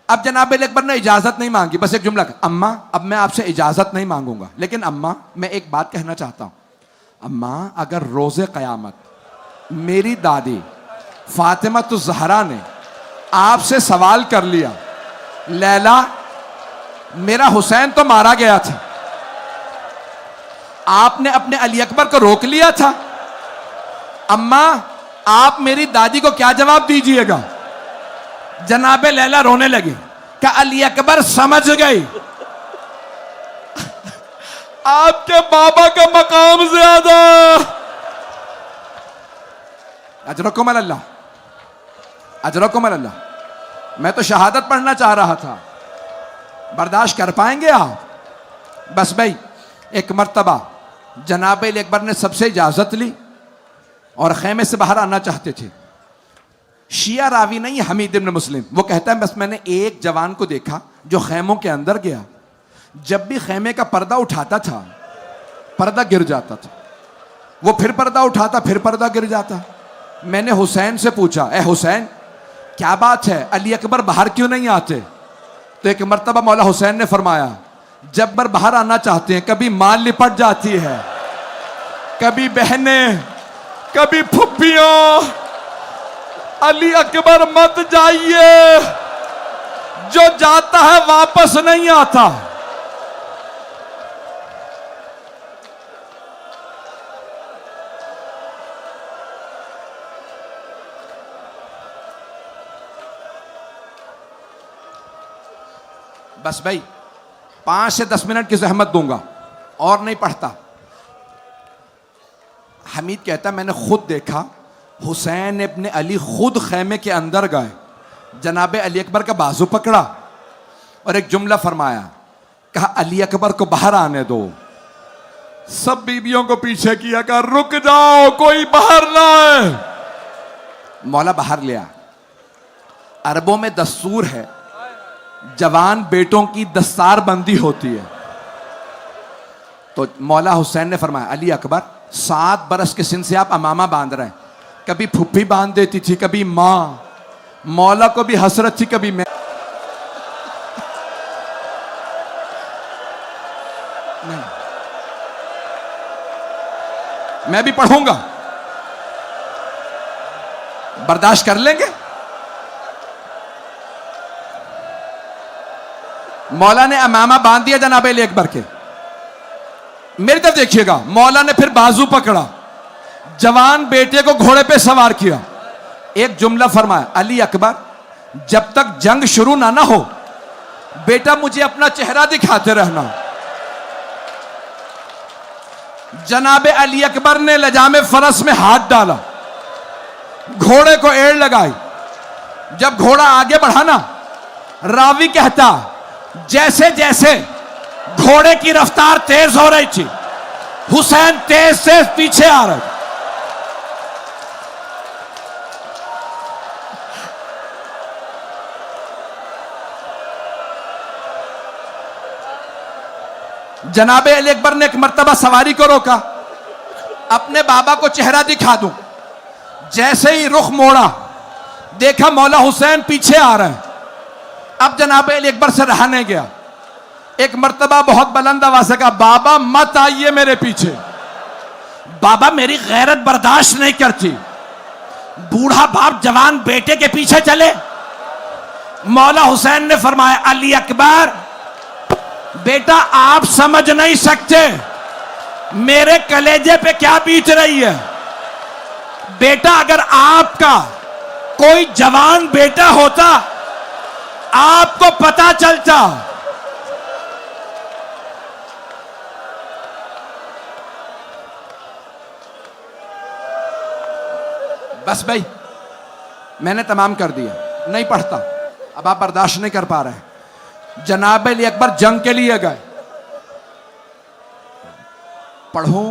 अब जनाब अकबर ने इजाजत नहीं मांगी, बस एक जुमला कहा, अम्मा अब मैं आपसे इजाजत नहीं मांगूंगा, लेकिन अम्मा मैं एक बात कहना चाहता हूं। अम्मा अगर रोजे कयामत मेरी दादी फातिमा तो ज़हरा ने आपसे सवाल कर लिया, लैला मेरा हुसैन तो मारा गया था, आपने अपने अली अकबर को रोक लिया था, अम्मा आप मेरी दादी को क्या जवाब दीजिएगा। जनाबे लैला रोने लगी, क्या अली अकबर समझ गई आपके बाबा का मकाम ज्यादा। अजरकुम अल्लाह, अजरकुम अल्लाह। मैं तो शहादत पढ़ना चाह रहा था, बर्दाश्त कर पाएंगे आप? बस भाई एक मर्तबा जनाब अकबर ने सबसे इजाजत ली और खेमे से बाहर आना चाहते थे। शिया रावी नहीं, हमीद इब्न मुस्लिम, वो कहता है बस मैंने एक जवान को देखा जो खेमों के अंदर गया, जब भी खेमे का पर्दा उठाता था पर्दा गिर जाता था, वो फिर पर्दा उठाता फिर पर्दा गिर जाता। मैंने हुसैन से पूछा, ए हुसैन क्या बात है, अली अकबर बाहर क्यों नहीं आते? तो एक मर्तबा मौला हुसैन ने फरमाया, जब बर बाहर आना चाहते हैं कभी मां लिपट जाती है, कभी बहनें, कभी फुफ्फियों, अली अकबर मत जाइए, जो जाता है वापस नहीं आता। बस भाई 5 से 10 मिनट की जहमत दूंगा और नहीं पढ़ता। हमीद कहता मैंने खुद देखा, हुसैन इब्न अली खुद खेमे के अंदर गए, जनाबे अली अकबर का बाजू पकड़ा और एक जुमला फरमाया, कहा अली अकबर को बाहर आने दो। सब बीबियों को पीछे किया, कहा रुक जाओ कोई बाहर ना आए। मौला बाहर लिया। अरबों में दस्तूर है, जवान बेटों की दस्तार बंदी होती है, तो मौला हुसैन ने फरमाया, अली अकबर 7 बरस के सिन से आप अमामा बांध रहे हैं, कभी फुफ्फी बांध देती थी, कभी मां, मौला को भी हसरत थी, कभी मैं नहीं। मैं भी पढ़ूंगा, बर्दाश्त कर लेंगे? मौला ने अमामा बांध दिया जनाब अली अकबर के, मेरी तरफ देखिएगा, मौला ने फिर बाजू पकड़ा, जवान बेटे को घोड़े पे सवार किया, एक जुमला फरमाया, अली अकबर जब तक जंग शुरू ना हो बेटा मुझे अपना चेहरा दिखाते रहना। जनाब अली अकबर ने लजामे फरस में हाथ डाला, घोड़े को एड़ लगाई, जब घोड़ा आगे बढ़ा ना, रावी कहता जैसे जैसे घोड़े की रफ्तार तेज हो रही थी, हुसैन तेज से पीछे आ रहे। जनाबे अली अकबर ने एक मर्तबा सवारी को रोका, अपने बाबा को चेहरा दिखा दूं। जैसे ही रुख मोड़ा, देखा मौला हुसैन पीछे आ रहे हैं। अब जनाबे अली अकबर से रहा नहीं गया, एक मर्तबा बहुत बुलंद आवाज से कहा, बाबा मत आइए मेरे पीछे, बाबा मेरी गैरत बर्दाश्त नहीं करती। बूढ़ा बाप जवान बेटे के पीछे चले। मौला हुसैन ने फरमाया, अली अकबर बेटा आप समझ नहीं सकते मेरे कलेजे पे क्या बीत रही है। बेटा अगर आपका कोई जवान बेटा होता आपको पता चलता। बस भाई मैंने तमाम कर दिया, नहीं पढ़ता, अब आप बर्दाश्त नहीं कर पा रहे। जनाब अली अकबर जंग के लिए गए, पढ़ो।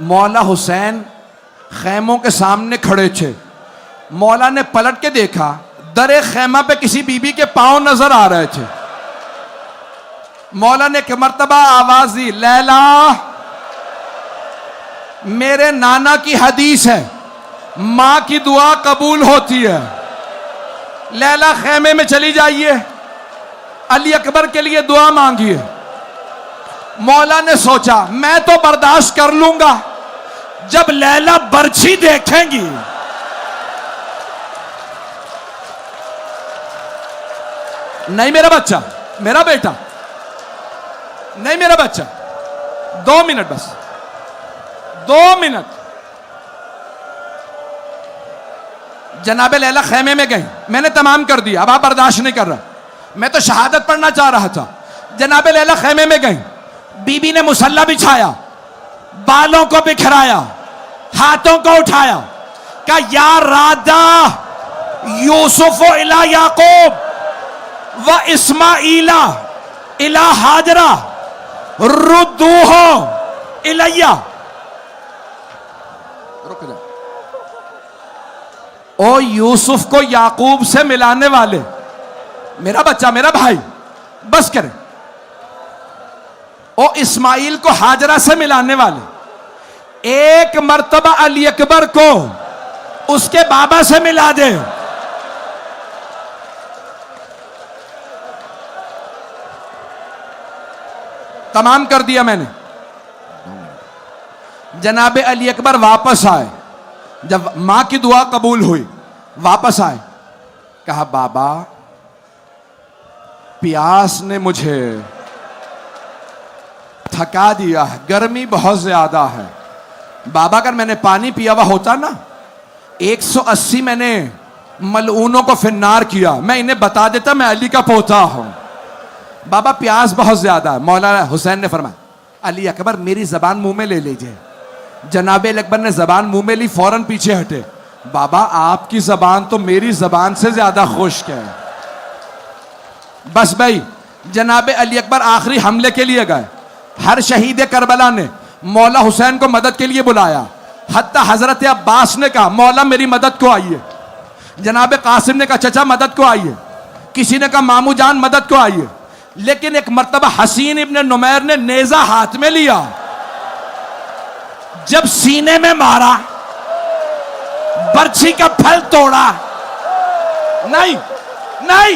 मौला हुसैन खैमों के सामने खड़े थे। मौला ने पलट के देखा, दरे खैमा पे किसी बीबी के पांव नजर आ रहे थे। मौला ने एक मर्तबा आवाज दी, लैला, मेरे नाना की हदीस है, मां की दुआ कबूल होती है, लैला खैमे में चली जाइए, अली अकबर के लिए दुआ मांगिए। मौला ने सोचा मैं तो बर्दाश्त कर लूंगा, जब लैला बर्छी देखेंगी, नहीं मेरा बच्चा, मेरा बेटा, नहीं मेरा बच्चा, 2 मिनट बस, 2 मिनट। जनाबे लैला खैमे में गई, मैंने तमाम कर दिया, अब आप बर्दाश्त नहीं कर रहा, मैं तो शहादत पढ़ना चाह रहा था। जनाबे लैला खैमे में गई, बीबी ने मुसल्ला बिछाया, बालों को बिखराया, हाथों को उठाया, कहा या रादा यूसुफ इला याकूब व इस्माइला इला हाजरा रुद्दूहो इलैया। रुक जा। ओ यूसुफ को याकूब से मिलाने वाले, मेरा बच्चा, मेरा भाई, बस करे। ओ इस्माइल को हाजरा से मिलाने वाले, एक मर्तबा अली अकबर को उसके बाबा से मिला दे। तमाम कर दिया मैंने। जनाबे अली अकबर वापस आए, जब मां की दुआ कबूल हुई, वापस आए, कहा बाबा प्यास ने मुझे थका दिया है, गर्मी बहुत ज्यादा है। बाबा अगर मैंने पानी पिया हुआ होता ना, 180 मैंने मलऊनों को फिन्नार किया, मैं इन्हें बता देता मैं अली का पोता हूं। बाबा प्यास बहुत ज्यादा है। मौलाना हुसैन ने फरमाया, अली अकबर मेरी जबान मुंह में ले लीजिए। जनाबे अली अकबर ने जबान मुंह में ली, फौरन पीछे हटे। बाबा आपकी जबान तो मेरी जबान से ज्यादा खुश्क है। बस भाई, जनाबे अली अकबर आखिरी हमले के लिए गए। हर शहीद करबला ने मौला हुसैन को मदद के लिए बुलाया। हत्ता हजरत अब्बास ने कहा मौला मेरी मदद को आइए। जनाबे कासिम ने कहा चचा मदद को आइए। किसी ने कहा मामू जान मदद को आइए। लेकिन एक मर्तबा हसीन इब्न नुमैर ने नेजा हाथ में लिया, जब सीने में मारा, बर्छी का फल तोड़ा। नहीं नहीं